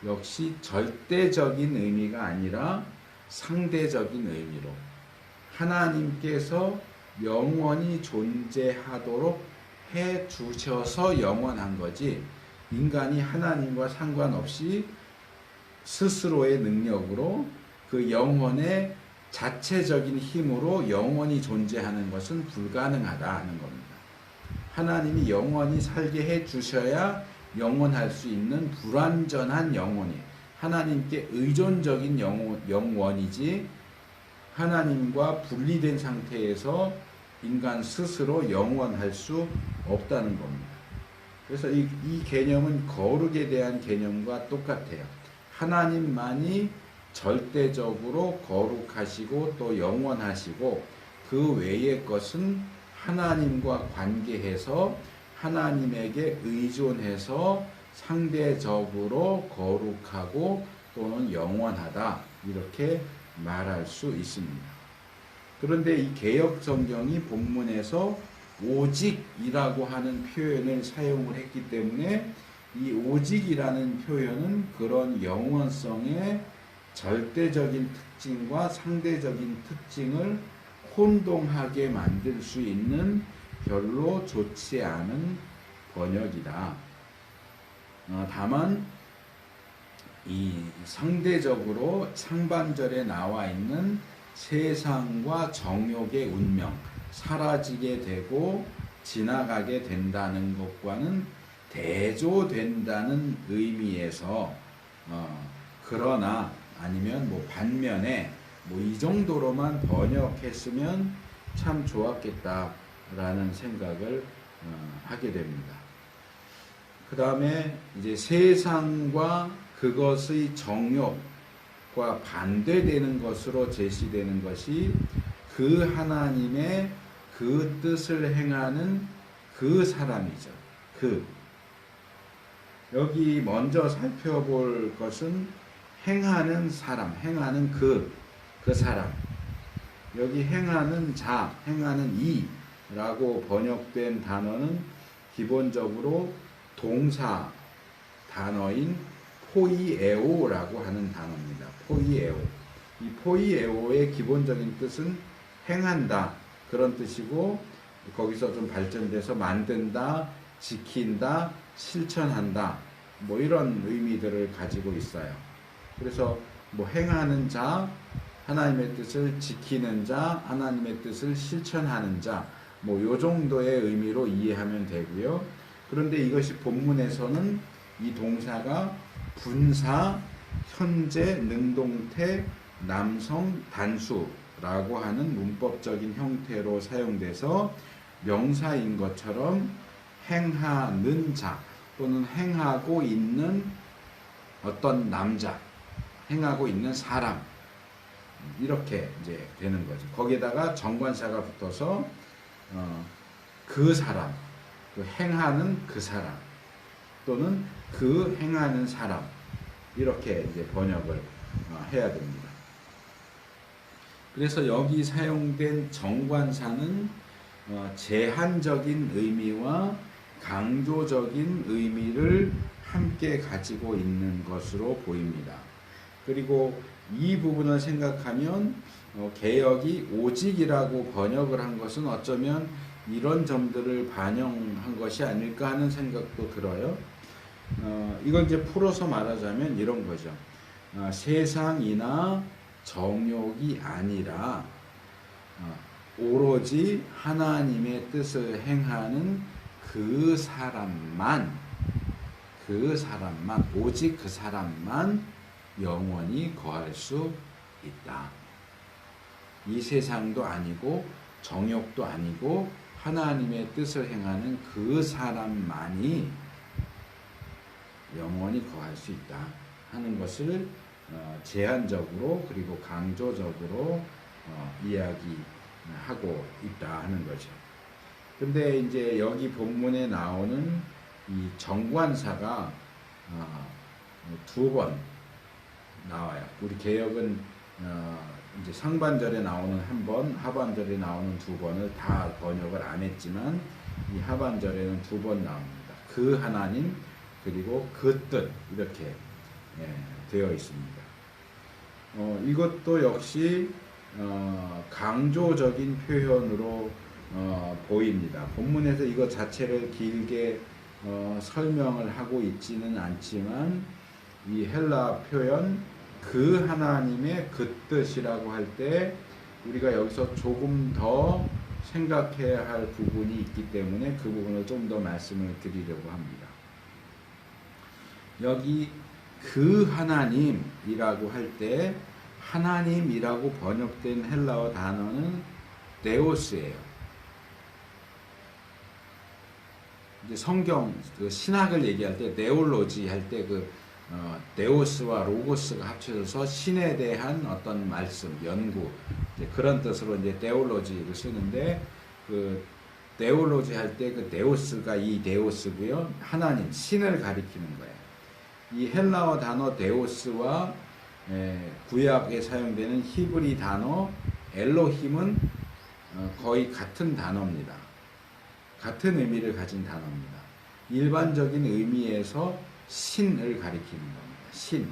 역시 절대적인 의미가 아니라 상대적인 의미로 하나님께서 영원히 존재하도록 해 주셔서 영원한 거지, 인간이 하나님과 상관없이 스스로의 능력으로 그 영혼의 자체적인 힘으로 영원히 존재하는 것은 불가능하다 하는 겁니다. 하나님이 영원히 살게 해 주셔야 영원할 수 있는 불완전한 영혼이, 하나님께 의존적인 영원이지 하나님과 분리된 상태에서 인간 스스로 영원할 수 없다는 겁니다. 그래서 이 개념은 거룩에 대한 개념과 똑같아요. 하나님만이 절대적으로 거룩하시고 또 영원하시고 그 외의 것은 하나님과 관계해서 하나님에게 의존해서 상대적으로 거룩하고 또는 영원하다, 이렇게 말할 수 있습니다. 그런데 이 개역 성경이 본문에서 오직이라고 하는 표현을 사용을 했기 때문에 이 오직이라는 표현은 그런 영원성의 절대적인 특징과 상대적인 특징을 혼동하게 만들 수 있는 별로 좋지 않은 번역이다. 다만 이 상대적으로 상반절에 나와 있는 세상과 정욕의 운명, 사라지게 되고 지나가게 된다는 것과는 대조된다는 의미에서 그러나 아니면 뭐 반면에 뭐 이 정도로만 번역했으면 참 좋았겠다라는 생각을 하게 됩니다. 그 다음에 이제 세상과 그것의 정욕과 반대되는 것으로 제시되는 것이 그 하나님의 그 뜻을 행하는 그 사람이죠. 여기 먼저 살펴볼 것은 행하는 사람, 행하는 그 사람. 여기 행하는 자, 행하는 이라고 번역된 단어는 기본적으로 동사 단어인 포이에오라고 하는 단어입니다. 포이에오. 이 포이에오의 기본적인 뜻은 행한다, 그런 뜻이고, 거기서 좀 발전돼서 만든다, 지킨다, 실천한다, 뭐 이런 의미들을 가지고 있어요. 그래서 뭐 행하는 자, 하나님의 뜻을 지키는 자, 하나님의 뜻을 실천하는 자, 뭐 요 정도의 의미로 이해하면 되고요. 그런데 이것이 본문에서는 이 동사가 분사, 현재, 능동태, 남성, 단수라고 하는 문법적인 형태로 사용돼서 명사인 것처럼 행하는 자 또는 행하고 있는 어떤 남자, 행하고 있는 사람, 이렇게 이제 되는 거죠. 거기에다가 정관사가 붙어서 그 사람, 그 행하는 그 사람 또는 그 행하는 사람, 이렇게 이제 번역을 해야 됩니다. 그래서 여기 사용된 정관사는 제한적인 의미와 강조적인 의미를 함께 가지고 있는 것으로 보입니다. 그리고 이 부분을 생각하면 개역이 오직이라고 번역을 한 것은 어쩌면 이런 점들을 반영한 것이 아닐까 하는 생각도 들어요. 이걸 이제 풀어서 말하자면 이런 거죠. 세상이나 정욕이 아니라 오로지 하나님의 뜻을 행하는 그 사람만, 오직 그 사람만 영원히 거할 수 있다. 이 세상도 아니고 정욕도 아니고 하나님의 뜻을 행하는 그 사람만이 영원히 거할 수 있다 하는 것을 제한적으로 그리고 강조적으로 이야기하고 있다 하는 거죠. 근데 이제 여기 본문에 나오는 이 정관사가 두 번 나와요. 우리 개역은 이제 상반절에 나오는 한 번, 하반절에 나오는 두 번을 다 번역을 안 했지만 이 하반절에는 두 번 나옵니다. 그 하나님 그리고 그 뜻 이렇게 되어 있습니다. 이것도 역시 강조적인 표현으로 보입니다. 본문에서 이것 자체를 길게 설명을 하고 있지는 않지만 이 헬라 표현 그 하나님의 그 뜻이라고 할 때 우리가 여기서 조금 더 생각해야 할 부분이 있기 때문에 그 부분을 좀 더 말씀을 드리려고 합니다. 여기 그 하나님이라고 할 때 하나님이라고 번역된 헬라어 단어는 데오스예요. 이제 성경 그 신학을 얘기할 때 네올로지 할 때 데오스와 로고스가 합쳐져서 신에 대한 어떤 말씀, 연구 그런 뜻으로 이제 데올로지를 쓰는데 그 데올로지 할 때 그 데오스가 이 데오스고요. 하나님, 신을 가리키는 거예요. 이 헬라어 단어 데오스와 구약에 사용되는 히브리 단어 엘로힘은 거의 같은 단어입니다. 같은 의미를 가진 단어입니다. 일반적인 의미에서 신을 가리키는 겁니다. 신.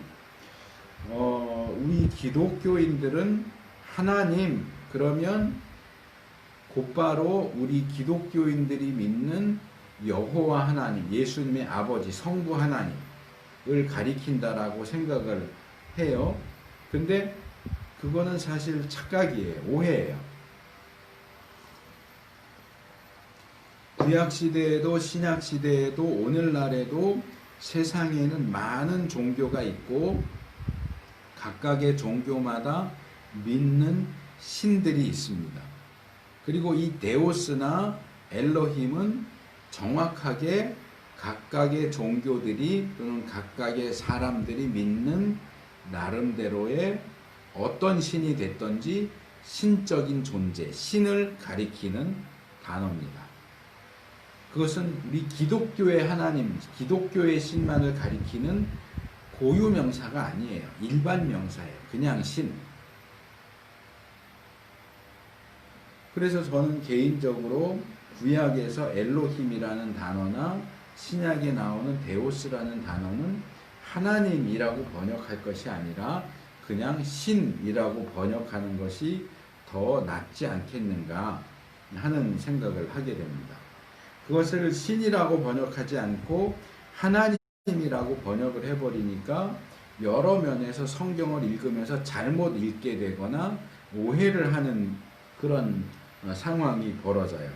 우리 기독교인들은 하나님 그러면 곧바로 우리 기독교인들이 믿는 여호와 하나님, 예수님의 아버지, 성부 하나님을 가리킨다라고 생각을 해요. 근데 그거는 사실 착각이에요. 오해예요. 구약시대에도 신약시대에도 오늘날에도 세상에는 많은 종교가 있고 각각의 종교마다 믿는 신들이 있습니다. 그리고 이 데오스나 엘로힘은 정확하게 각각의 종교들이 또는 각각의 사람들이 믿는 나름대로의 어떤 신이 됐던지 신적인 존재, 신을 가리키는 단어입니다. 그것은 우리 기독교의 하나님, 기독교의 신만을 가리키는 고유 명사가 아니에요. 일반 명사예요. 그냥 신. 그래서 저는 개인적으로 구약에서 엘로힘이라는 단어나 신약에 나오는 데오스라는 단어는 하나님이라고 번역할 것이 아니라 그냥 신이라고 번역하는 것이 더 낫지 않겠는가 하는 생각을 하게 됩니다. 그것을 신이라고 번역하지 않고 하나님이라고 번역을 해버리니까 여러 면에서 성경을 읽으면서 잘못 읽게 되거나 오해를 하는 그런 상황이 벌어져요.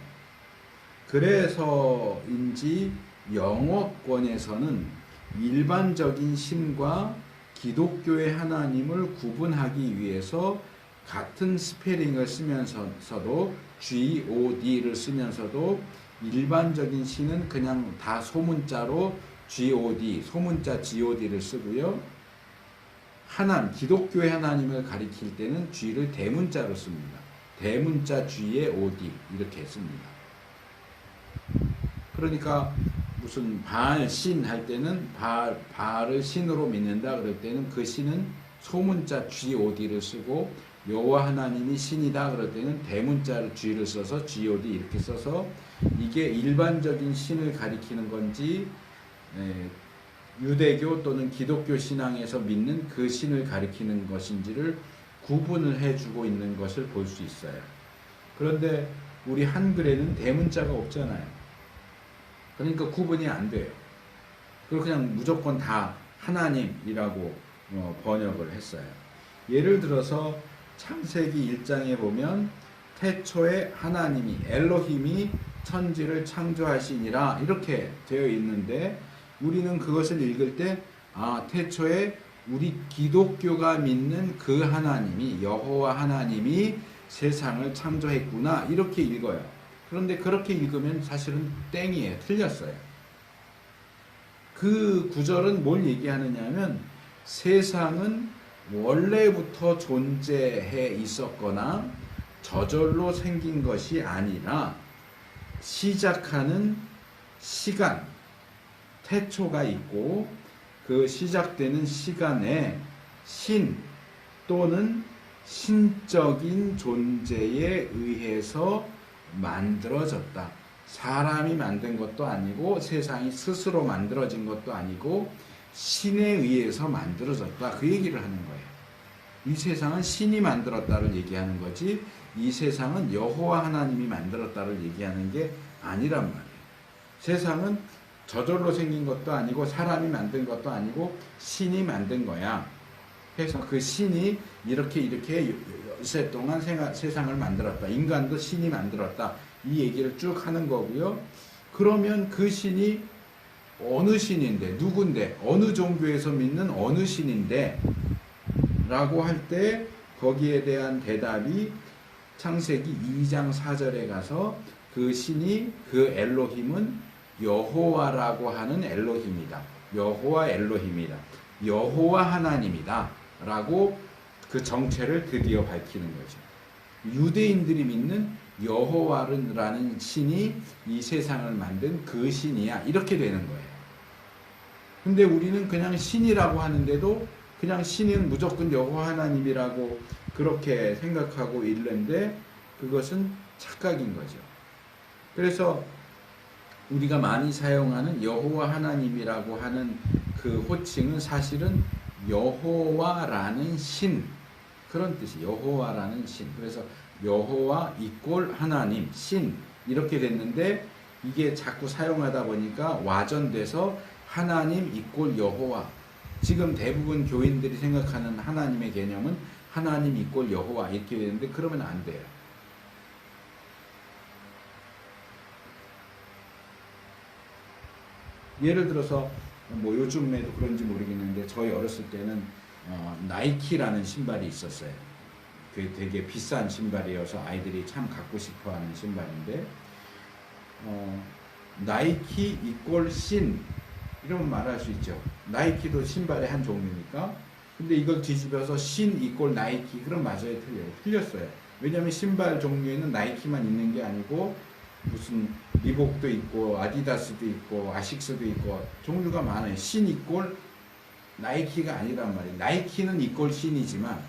그래서인지 영어권에서는 일반적인 신과 기독교의 하나님을 구분하기 위해서 같은 스페링을 쓰면서도 God를 쓰면서도 일반적인 신은 그냥 다 소문자로 God, 소문자 God를 쓰고요. 기독교의 하나님을 가리킬 때는 G를 대문자로 씁니다. 대문자 G에 OD 이렇게 씁니다. 그러니까 무슨 바알신 할 때는 바알을 신으로 믿는다 그럴 때는 그 신은 소문자 GOD를 쓰고 여호와 하나님이 신이다 그럴 때는 대문자를 G를 써서 GOD 이렇게 써서 이게 일반적인 신을 가리키는 건지 유대교 또는 기독교 신앙에서 믿는 그 신을 가리키는 것인지를 구분을 해주고 있는 것을 볼 수 있어요. 그런데 우리 한글에는 대문자가 없잖아요. 그러니까 구분이 안 돼요. 그리고 그냥 무조건 다 하나님이라고 번역을 했어요. 예를 들어서 창세기 1장에 보면 태초에 하나님이 엘로힘이 천지를 창조하시니라 이렇게 되어 있는데 우리는 그것을 읽을 때 태초에 우리 기독교가 믿는 그 하나님이 여호와 하나님이 세상을 창조했구나 이렇게 읽어요. 그런데 그렇게 읽으면 사실은 땡이에요. 틀렸어요. 그 구절은 뭘 얘기하느냐 하면 세상은 원래부터 존재해 있었거나 저절로 생긴 것이 아니라 시작하는 시간, 태초가 있고 그 시작되는 시간에 신 또는 신적인 존재에 의해서 만들어졌다. 사람이 만든 것도 아니고 세상이 스스로 만들어진 것도 아니고 신에 의해서 만들어졌다. 그 얘기를 하는 거예요. 이 세상은 신이 만들었다를 얘기하는 거지 이 세상은 여호와 하나님이 만들었다를 얘기하는 게 아니란 말이에요. 세상은 저절로 생긴 것도 아니고 사람이 만든 것도 아니고 신이 만든 거야. 그래서 그 신이 이렇게 여세 동안 세상을 만들었다. 인간도 신이 만들었다. 이 얘기를 쭉 하는 거고요. 그러면 그 신이 어느 신인데, 누군데, 어느 종교에서 믿는 어느 신인데 라고 할 때 거기에 대한 대답이 창세기 2장 4절에 가서 그 신이 그 엘로힘은 여호와라고 하는 엘로힘이다. 여호와 엘로힘이다. 여호와 하나님이다. 라고 그 정체를 드디어 밝히는 거죠. 유대인들이 믿는 여호와라는 신이 이 세상을 만든 그 신이야. 이렇게 되는 거예요. 근데 우리는 그냥 신이라고 하는데도 그냥 신은 무조건 여호와 하나님이라고 그렇게 생각하고 있는데 그것은 착각인 거죠. 그래서 우리가 많이 사용하는 여호와 하나님이라고 하는 그 호칭은 사실은 여호와라는 신 그런 뜻이 여호와라는 신. 그래서 여호와 이꼴 하나님 신 이렇게 됐는데 이게 자꾸 사용하다 보니까 와전돼서 하나님 이꼴 여호와. 지금 대부분 교인들이 생각하는 하나님의 개념은 하나님 이꼴 여호와 이렇게 되는데 그러면 안 돼요. 예를 들어서 뭐 요즘에도 그런지 모르겠는데 저희 어렸을 때는 나이키라는 신발이 있었어요. 그게 되게 비싼 신발이어서 아이들이 참 갖고 싶어하는 신발인데 나이키 이꼴 신 이러면 말할 수 있죠. 나이키도 신발의 한 종류니까. 근데 이걸 뒤집어서 신 이꼴 나이키 그럼 맞아요, 틀려요? 틀렸어요. 왜냐하면 신발 종류에는 나이키만 있는 게 아니고 무슨 리복도 있고 아디다스도 있고 아식스도 있고 종류가 많아요. 신 이꼴 나이키가 아니란 말이에요. 나이키는 이꼴 신이지만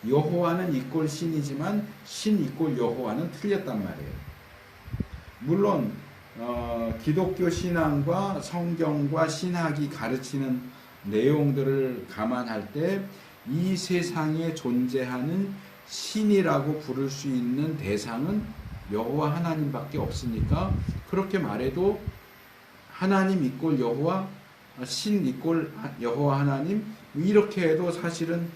여호와는 이꼴 신이지만 신 이꼴 여호와는 틀렸단 말이에요. 물론 기독교 신앙과 성경과 신학이 가르치는 내용들을 감안할 때 이 세상에 존재하는 신이라고 부를 수 있는 대상은 여호와 하나님밖에 없으니까 그렇게 말해도 하나님 이꼴 여호와 신 이꼴 여호와 하나님 이렇게 해도 사실은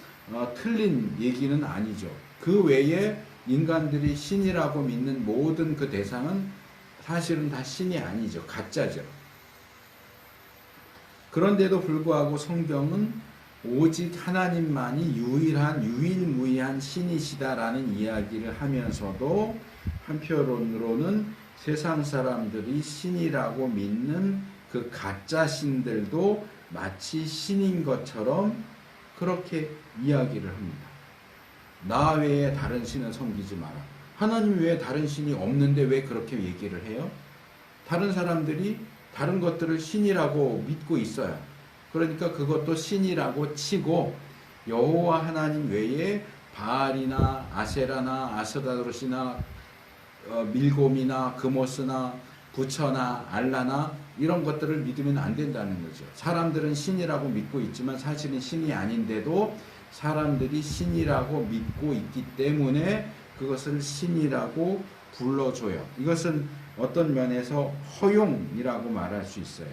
틀린 얘기는 아니죠. 그 외에 인간들이 신이라고 믿는 모든 그 대상은 사실은 다 신이 아니죠. 가짜죠. 그런데도 불구하고 성경은 오직 하나님만이 유일무이한 신이시다라는 이야기를 하면서도 한편으로는 세상 사람들이 신이라고 믿는 그 가짜 신들도 마치 신인 것처럼 그렇게 이야기를 합니다. 나 외에 다른 신을 섬기지 마라. 하나님 외에 다른 신이 없는데 왜 그렇게 얘기를 해요? 다른 사람들이 다른 것들을 신이라고 믿고 있어요. 그러니까 그것도 신이라고 치고 여호와 하나님 외에 바알이나 아세라나 아스다롯이나 밀곰이나 그모스나 부처나 알라나 이런 것들을 믿으면 안 된다는 거죠. 사람들은 신이라고 믿고 있지만 사실은 신이 아닌데도 사람들이 신이라고 믿고 있기 때문에 그것을 신이라고 불러줘요. 이것은 어떤 면에서 허용이라고 말할 수 있어요.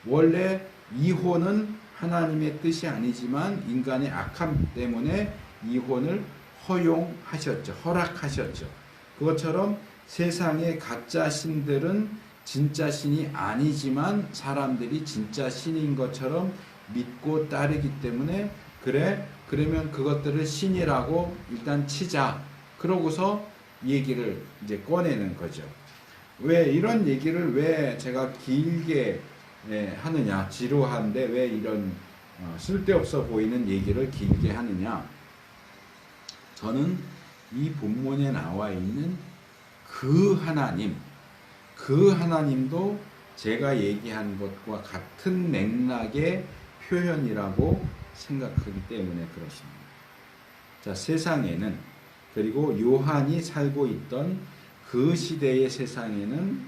원래 이혼은 하나님의 뜻이 아니지만 인간의 악함 때문에 이혼을 허용하셨죠. 허락하셨죠. 그것처럼 세상의 가짜 신들은 진짜 신이 아니지만 사람들이 진짜 신인 것처럼 믿고 따르기 때문에 그러면 그것들을 신이라고 일단 치자. 그러고서 얘기를 이제 꺼내는 거죠. 왜 이런 얘기를 왜 제가 길게 하느냐, 지루한데 왜 이런 쓸데없어 보이는 얘기를 길게 하느냐. 저는 이 본문에 나와 있는 그 하나님도 제가 얘기한 것과 같은 맥락의 표현이라고 생각하기 때문에 그렇습니다. 자, 세상에는, 그리고 요한이 살고 있던 그 시대의 세상에는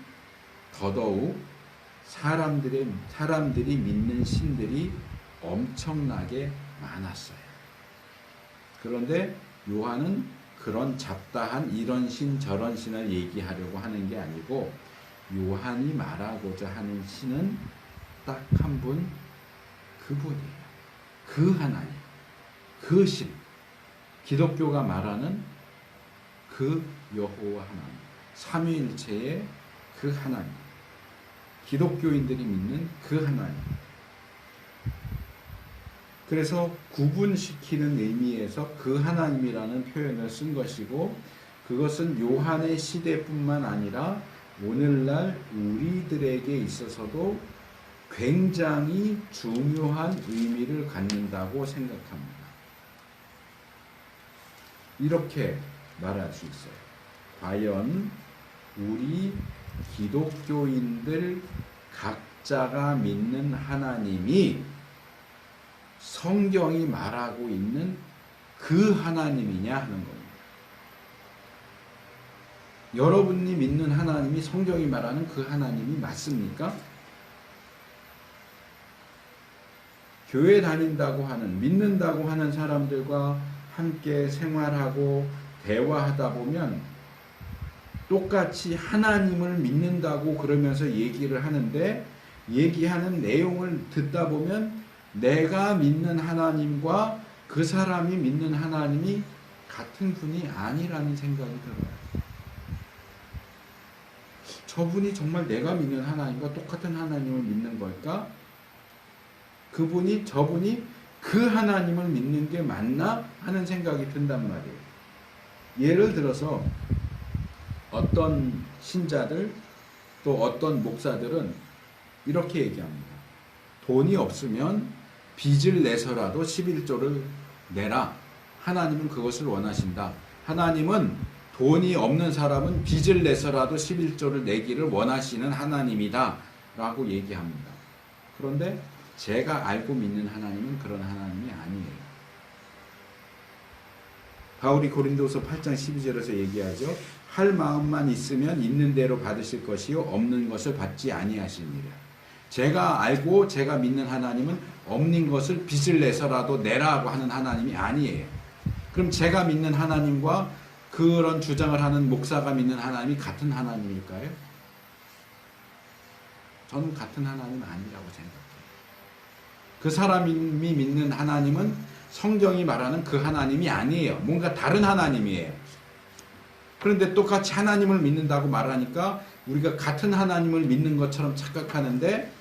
더더욱 사람들이 믿는 신들이 엄청나게 많았어요. 그런데 요한은 그런 잡다한 이런 신 저런 신을 얘기하려고 하는 게 아니고, 요한이 말하고자 하는 신은 딱 한 분, 그분이에요. 그 하나님, 그 신, 기독교가 말하는 그 여호와 하나님, 삼위일체의 그 하나님, 기독교인들이 믿는 그 하나님. 그래서 구분시키는 의미에서 그 하나님이라는 표현을 쓴 것이고, 그것은 요한의 시대뿐만 아니라 오늘날 우리들에게 있어서도 굉장히 중요한 의미를 갖는다고 생각합니다. 이렇게 말할 수 있어요. 과연 우리 기독교인들 각자가 믿는 하나님이 성경이 말하고 있는 그 하나님이냐 하는 겁니다. 여러분이 믿는 하나님이 성경이 말하는 그 하나님이 맞습니까? 교회 다닌다고 하는, 믿는다고 하는 사람들과 함께 생활하고 대화하다 보면 똑같이 하나님을 믿는다고 그러면서 얘기를 하는데, 얘기하는 내용을 듣다 보면 내가 믿는 하나님과 그 사람이 믿는 하나님이 같은 분이 아니라는 생각이 들어요. 저분이 정말 내가 믿는 하나님과 똑같은 하나님을 믿는 걸까? 저분이 그 하나님을 믿는 게 맞나? 하는 생각이 든단 말이에요. 예를 들어서 어떤 신자들, 또 어떤 목사들은 이렇게 얘기합니다. 돈이 없으면 빚을 내서라도 11조를 내라. 하나님은 그것을 원하신다. 하나님은 돈이 없는 사람은 빚을 내서라도 11조를 내기를 원하시는 하나님이다 라고 얘기합니다. 그런데 제가 알고 믿는 하나님은 그런 하나님이 아니에요. 바울이 고린도서 8장 12절에서 얘기하죠. 할 마음만 있으면 있는 대로 받으실 것이요 없는 것을 받지 아니하시니라. 제가 알고 제가 믿는 하나님은 없는 것을 빚을 내서라도 내라고 하는 하나님이 아니에요. 그럼 제가 믿는 하나님과 그런 주장을 하는 목사가 믿는 하나님이 같은 하나님일까요? 저는 같은 하나님 아니라고 생각해요. 그 사람이 믿는 하나님은 성경이 말하는 그 하나님이 아니에요. 뭔가 다른 하나님이에요. 그런데 똑같이 하나님을 믿는다고 말하니까 우리가 같은 하나님을 믿는 것처럼 착각하는데,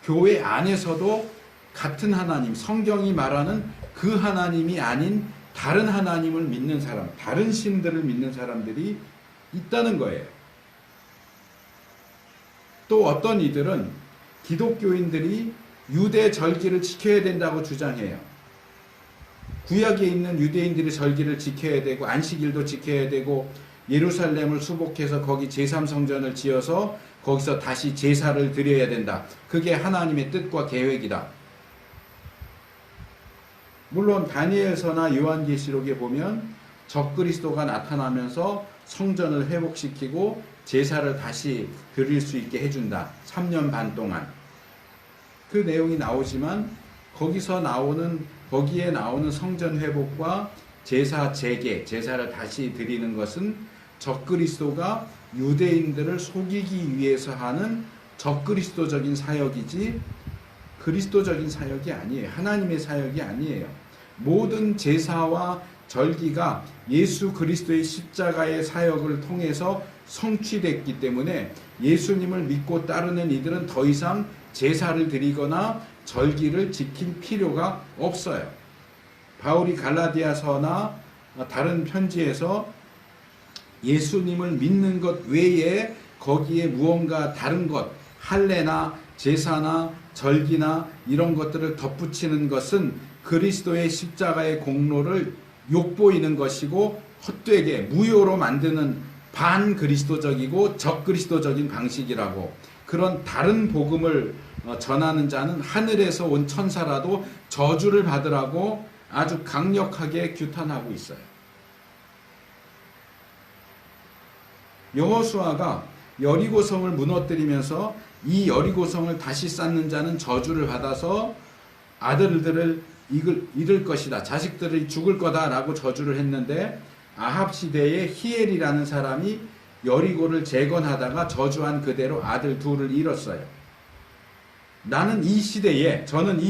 교회 안에서도 같은 하나님, 성경이 말하는 그 하나님이 아닌 다른 하나님을 믿는 사람, 다른 신들을 믿는 사람들이 있다는 거예요. 또 어떤 이들은 기독교인들이 유대 절기를 지켜야 된다고 주장해요. 구약에 있는 유대인들이 절기를 지켜야 되고 안식일도 지켜야 되고 예루살렘을 수복해서 거기 제3성전을 지어서 거기서 다시 제사를 드려야 된다. 그게 하나님의 뜻과 계획이다. 물론 다니엘서나 요한계시록에 보면 적그리스도가 나타나면서 성전을 회복시키고 제사를 다시 드릴 수 있게 해준다. 3년 반 동안. 그 내용이 나오지만 거기에 나오는 성전 회복과 제사 재개, 제사를 다시 드리는 것은 적그리스도가 유대인들을 속이기 위해서 하는 적그리스도적인 사역이지 그리스도적인 사역이 아니에요. 하나님의 사역이 아니에요. 모든 제사와 절기가 예수 그리스도의 십자가의 사역을 통해서 성취됐기 때문에 예수님을 믿고 따르는 이들은 더 이상 제사를 드리거나 절기를 지킬 필요가 없어요. 바울이 갈라디아서나 다른 편지에서 예수님을 믿는 것 외에 거기에 무언가 다른 것, 할례나 제사나 절기나 이런 것들을 덧붙이는 것은 그리스도의 십자가의 공로를 욕보이는 것이고 헛되게 무효로 만드는 반그리스도적이고 적그리스도적인 방식이라고. 그런 다른 복음을 전하는 자는 하늘에서 온 천사라도 저주를 받으라고 아주 강력하게 규탄하고 있어요. 여호수아가 여리고성을 무너뜨리면서 이 여리고성을 다시 쌓는 자는 저주를 받아서 아들들을 잃을 것이다. 자식들이 죽을 거다라고 저주를 했는데 아합 시대에 히엘이라는 사람이 여리고를 재건하다가 저주한 그대로 아들 둘을 잃었어요. 저는 이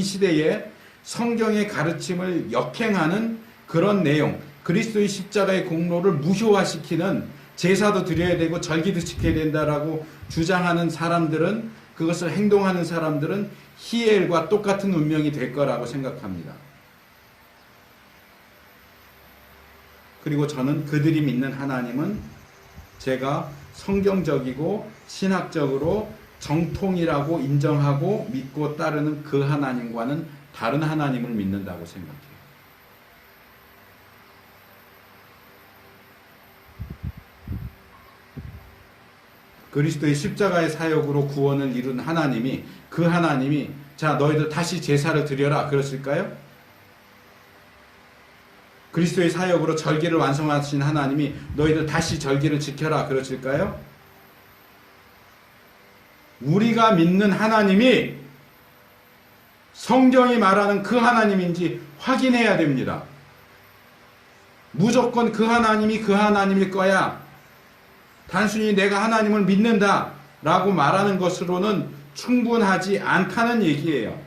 시대에 성경의 가르침을 역행하는 그런 내용, 그리스도의 십자가의 공로를 무효화시키는 제사도 드려야 되고 절기도 지켜야 된다라고 주장하는 사람들은, 그것을 행동하는 사람들은 히엘과 똑같은 운명이 될 거라고 생각합니다. 그리고 저는 그들이 믿는 하나님은 제가 성경적이고 신학적으로 정통이라고 인정하고 믿고 따르는 그 하나님과는 다른 하나님을 믿는다고 생각해요. 그리스도의 십자가의 사역으로 구원을 이룬 하나님이, 그 하나님이 자 너희들 다시 제사를 드려라 그랬을까요? 그리스도의 사역으로 절기를 완성하신 하나님이 너희들 다시 절기를 지켜라 그러실까요? 우리가 믿는 하나님이 성경이 말하는 그 하나님인지 확인해야 됩니다. 무조건 그 하나님이 그 하나님일 거야, 단순히 내가 하나님을 믿는다 라고 말하는 것으로는 충분하지 않다는 얘기예요.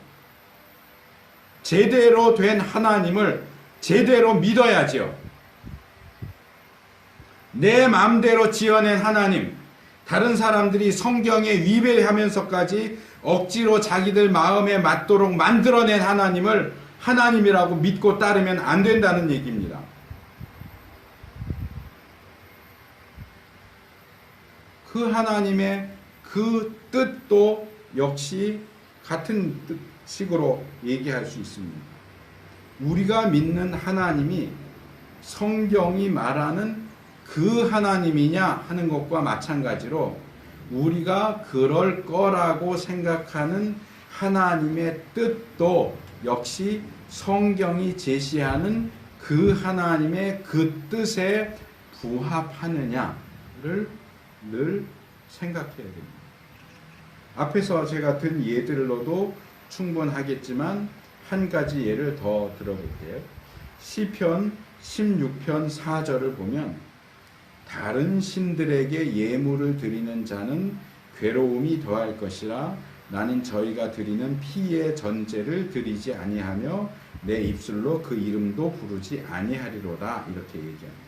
제대로 된 하나님을 제대로 믿어야죠. 내 마음대로 지어낸 하나님, 다른 사람들이 성경에 위배하면서까지 억지로 자기들 마음에 맞도록 만들어낸 하나님을 하나님이라고 믿고 따르면 안 된다는 얘기입니다. 그 하나님의 그 뜻도 역시 같은 식으로 얘기할 수 있습니다. 우리가 믿는 하나님이 성경이 말하는 그 하나님이냐 하는 것과 마찬가지로 우리가 그럴 거라고 생각하는 하나님의 뜻도 역시 성경이 제시하는 그 하나님의 그 뜻에 부합하느냐를 늘 생각해야 됩니다. 앞에서 제가 든 예들로도 충분하겠지만 한 가지 예를 더 들어볼게요. 시편 16편 4절을 보면 다른 신들에게 예물을 드리는 자는 괴로움이 더할 것이라 나는 저희가 드리는 피의 전제를 드리지 아니하며 내 입술로 그 이름도 부르지 아니하리로다 이렇게 얘기합니다.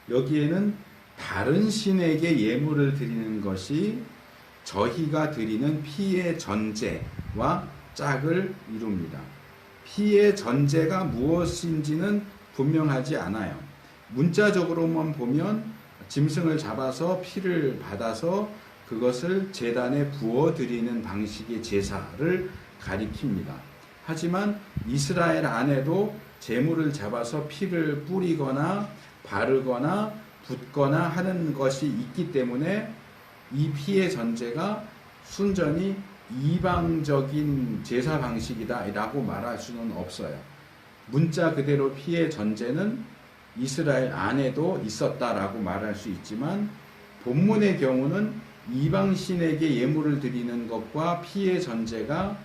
여기에는 다른 신에게 예물을 드리는 것이 저희가 드리는 피의 전제와 짝을 이룹니다. 피의 전제가 무엇인지는 분명하지 않아요. 문자적으로만 보면 짐승을 잡아서 피를 받아서 그것을 제단에 부어드리는 방식의 제사를 가리킵니다. 하지만 이스라엘 안에도 제물을 잡아서 피를 뿌리거나 바르거나 붓거나 하는 것이 있기 때문에 이 피의 전제가 순전히 이방적인 제사 방식이다 라고 말할 수는 없어요. 문자 그대로 피의 전제는 이스라엘 안에도 있었다라고 말할 수 있지만 본문의 경우는 이방신에게 예물을 드리는 것과 피의 전제가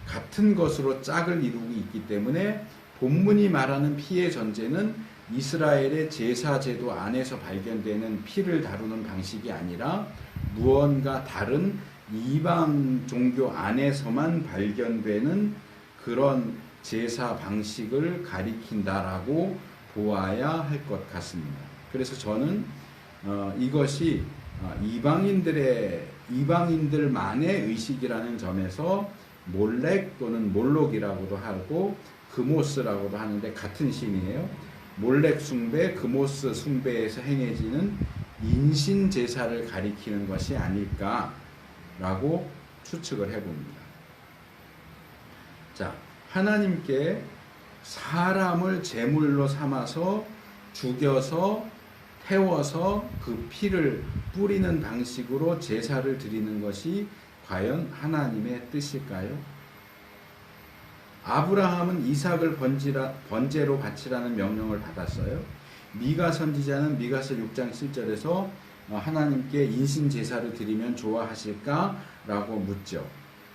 같은 것으로 짝을 이루고 있기 때문에 본문이 말하는 피의 전제는 이스라엘의 제사제도 안에서 발견되는 피를 다루는 방식이 아니라 무언가 다른 이방 종교 안에서만 발견되는 그런 제사 방식을 가리킨다라고 보아야 할 것 같습니다. 그래서 저는 이것이 이방인들만의 의식이라는 점에서 몰렉 또는 몰록이라고도 하고 그모스라고도 하는데 같은 신이에요. 몰렉 숭배, 그모스 숭배에서 행해지는 인신 제사를 가리키는 것이 아닐까라고 추측을 해봅니다. 자, 하나님께 사람을 제물로 삼아서 죽여서 태워서 그 피를 뿌리는 방식으로 제사를 드리는 것이 과연 하나님의 뜻일까요? 아브라함은 이삭을 번제로 바치라는 명령을 받았어요. 미가 선지자는 미가서 6장 7절에서 하나님께 인신 제사를 드리면 좋아하실까? 라고 묻죠.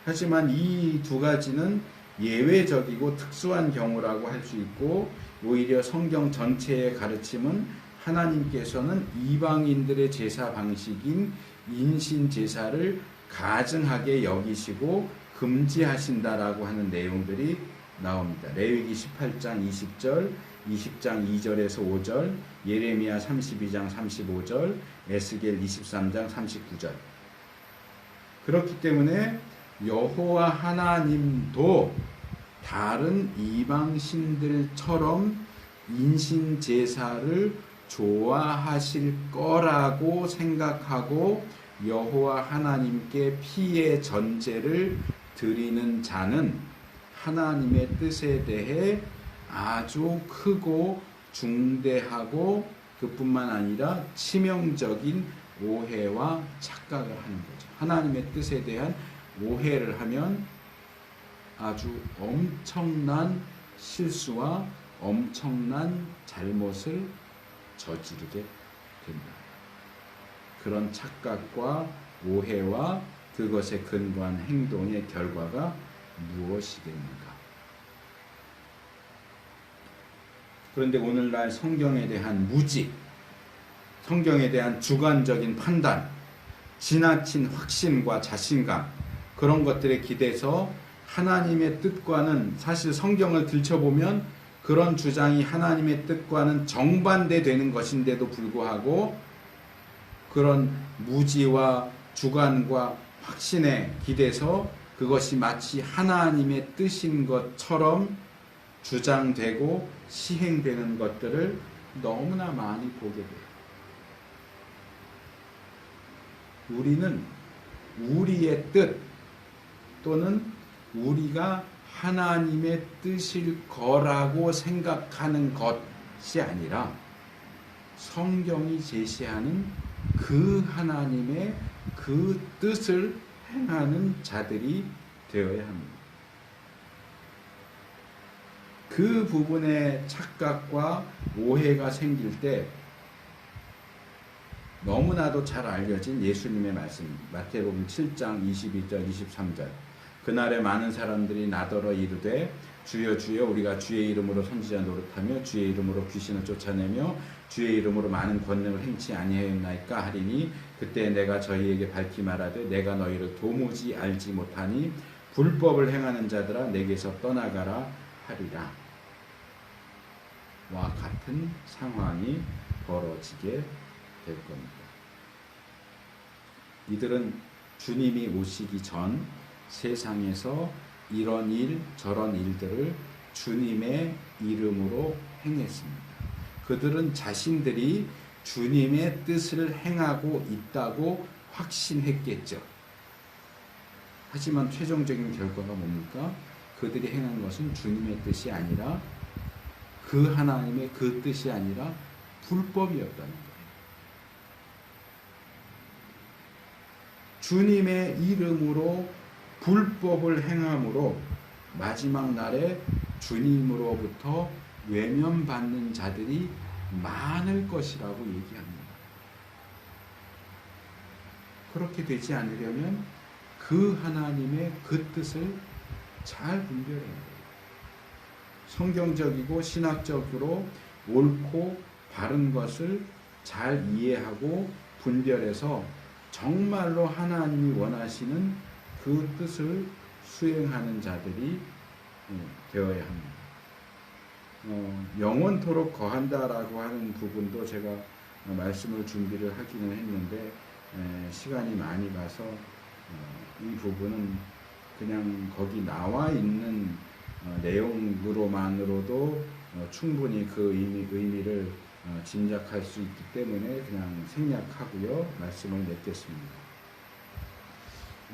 하지만 이 두 가지는 예외적이고 특수한 경우라고 할 수 있고, 오히려 성경 전체의 가르침은 하나님께서는 이방인들의 제사 방식인 인신 제사를 가증하게 여기시고 금지하신다라고 하는 내용들이 나옵니다. 레위기 18장 20절, 20장 2절에서 5절, 예레미야 32장 35절, 에스겔 23장 39절. 그렇기 때문에 여호와 하나님도 다른 이방 신들처럼 인신 제사를 좋아하실 거라고 생각하고 여호와 하나님께 피의 전제를 드리는 자는 하나님의 뜻에 대해 아주 크고 중대하고 그뿐만 아니라 치명적인 오해와 착각을 하는 거죠. 하나님의 뜻에 대한 오해를 하면 아주 엄청난 실수와 엄청난 잘못을 저지르게 된다. 그런 착각과 오해와 그것에 근거한 행동의 결과가 무엇이겠는가? 그런데 오늘날 성경에 대한 무지, 성경에 대한 주관적인 판단, 지나친 확신과 자신감, 그런 것들에 기대서 하나님의 뜻과는, 사실 성경을 들춰보면 그런 주장이 하나님의 뜻과는 정반대되는 것인데도 불구하고 그런 무지와 주관과 확신에 기대서 그것이 마치 하나님의 뜻인 것처럼 주장되고 시행되는 것들을 너무나 많이 보게 돼요. 우리는 우리의 뜻 또는 우리가 하나님의 뜻일 거라고 생각하는 것이 아니라 성경이 제시하는 그 하나님의 그 뜻을 행하는 자들이 되어야 합니다. 그 부분에 착각과 오해가 생길 때 너무나도 잘 알려진 예수님의 말씀, 마태복음 7장 22절 23절. 그날에 많은 사람들이 나더러 이르되 주여 주여 우리가 주의 이름으로 선지자 노릇하며 주의 이름으로 귀신을 쫓아내며 주의 이름으로 많은 권능을 행치 아니하였나이까 하리니 그때 내가 저희에게 밝히 말하되 내가 너희를 도무지 알지 못하니 불법을 행하는 자들아 내게서 떠나가라 하리라. 와 같은 상황이 벌어지게 될 겁니다. 이들은 주님이 오시기 전 세상에서 이런 일 저런 일들을 주님의 이름으로 행했습니다. 그들은 자신들이 주님의 뜻을 행하고 있다고 확신했겠죠. 하지만 최종적인 결과가 뭡니까? 그들이 행한 것은 주님의 뜻이 아니라 그 하나님의 그 뜻이 아니라 불법이었다는 거예요. 주님의 이름으로 불법을 행함으로 마지막 날에 주님으로부터 외면받는 자들이 많을 것이라고 얘기합니다. 그렇게 되지 않으려면 그 하나님의 그 뜻을 잘 분별해야 돼요. 성경적이고 신학적으로 옳고 바른 것을 잘 이해하고 분별해서 정말로 하나님이 원하시는 그 뜻을 수행하는 자들이 되어야 합니다. 영원토록 거한다라고 하는 부분도 제가 말씀을 준비를 하기는 했는데 시간이 많이 가서 이 부분은 그냥 거기 나와 있는 내용으로만으로도 충분히 그 의미를 짐작할 수 있기 때문에 그냥 생략하고요. 말씀을 맺겠습니다.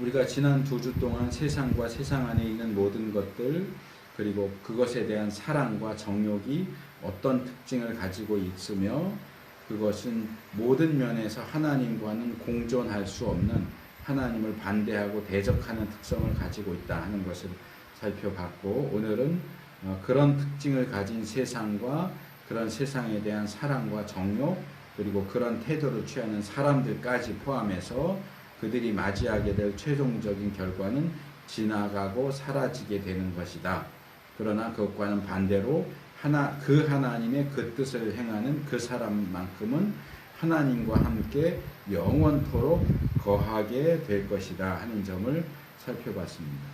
우리가 지난 2주 동안 세상과 세상 안에 있는 모든 것들 그리고 그것에 대한 사랑과 정욕이 어떤 특징을 가지고 있으며 그것은 모든 면에서 하나님과는 공존할 수 없는 하나님을 반대하고 대적하는 특성을 가지고 있다 하는 것을 살펴봤고, 오늘은 그런 특징을 가진 세상과 그런 세상에 대한 사랑과 정욕, 그리고 그런 태도를 취하는 사람들까지 포함해서 그들이 맞이하게 될 최종적인 결과는 지나가고 사라지게 되는 것이다. 그러나 그것과는 반대로 그 하나님의 그 뜻을 행하는 그 사람만큼은 하나님과 함께 영원토록 거하게 될 것이다 하는 점을 살펴봤습니다.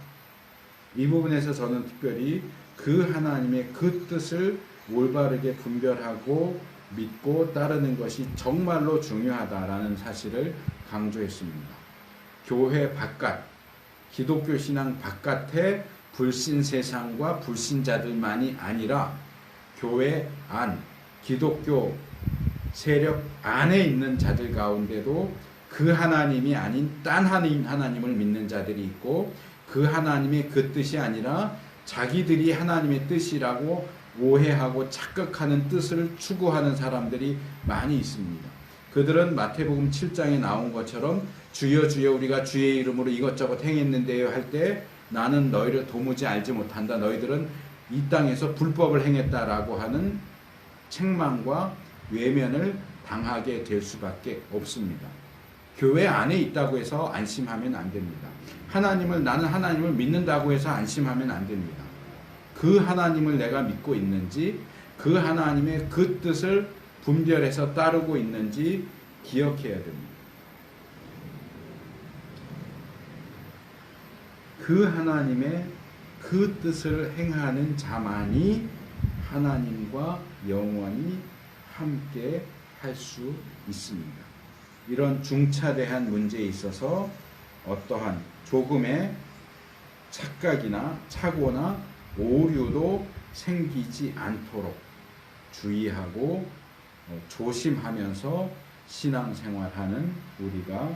이 부분에서 저는 특별히 그 하나님의 그 뜻을 올바르게 분별하고 믿고 따르는 것이 정말로 중요하다라는 사실을 강조했습니다. 교회 바깥, 기독교 신앙 바깥의 불신 세상과 불신자들만이 아니라 교회 안, 기독교 세력 안에 있는 자들 가운데도 그 하나님이 아닌 딴 하나님을 믿는 자들이 있고, 그 하나님의 그 뜻이 아니라 자기들이 하나님의 뜻이라고 오해하고 착각하는 뜻을 추구하는 사람들이 많이 있습니다. 그들은 마태복음 7장에 나온 것처럼 주여 주여 우리가 주의 이름으로 이것저것 행했는데요 할 때 나는 너희를 도무지 알지 못한다. 너희들은 이 땅에서 불법을 행했다라고 하는 책망과 외면을 당하게 될 수밖에 없습니다. 교회 안에 있다고 해서 안심하면 안 됩니다. 나는 하나님을 믿는다고 해서 안심하면 안 됩니다. 그 하나님을 내가 믿고 있는지, 그 하나님의 그 뜻을 분별해서 따르고 있는지 기억해야 됩니다. 그 하나님의 그 뜻을 행하는 자만이 하나님과 영원히 함께 할 수 있습니다. 이런 중차대한 문제에 있어서 어떠한 조금의 착각이나 착오나 오류도 생기지 않도록 주의하고 조심하면서 신앙생활하는 우리가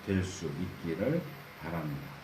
될 수 있기를 바랍니다.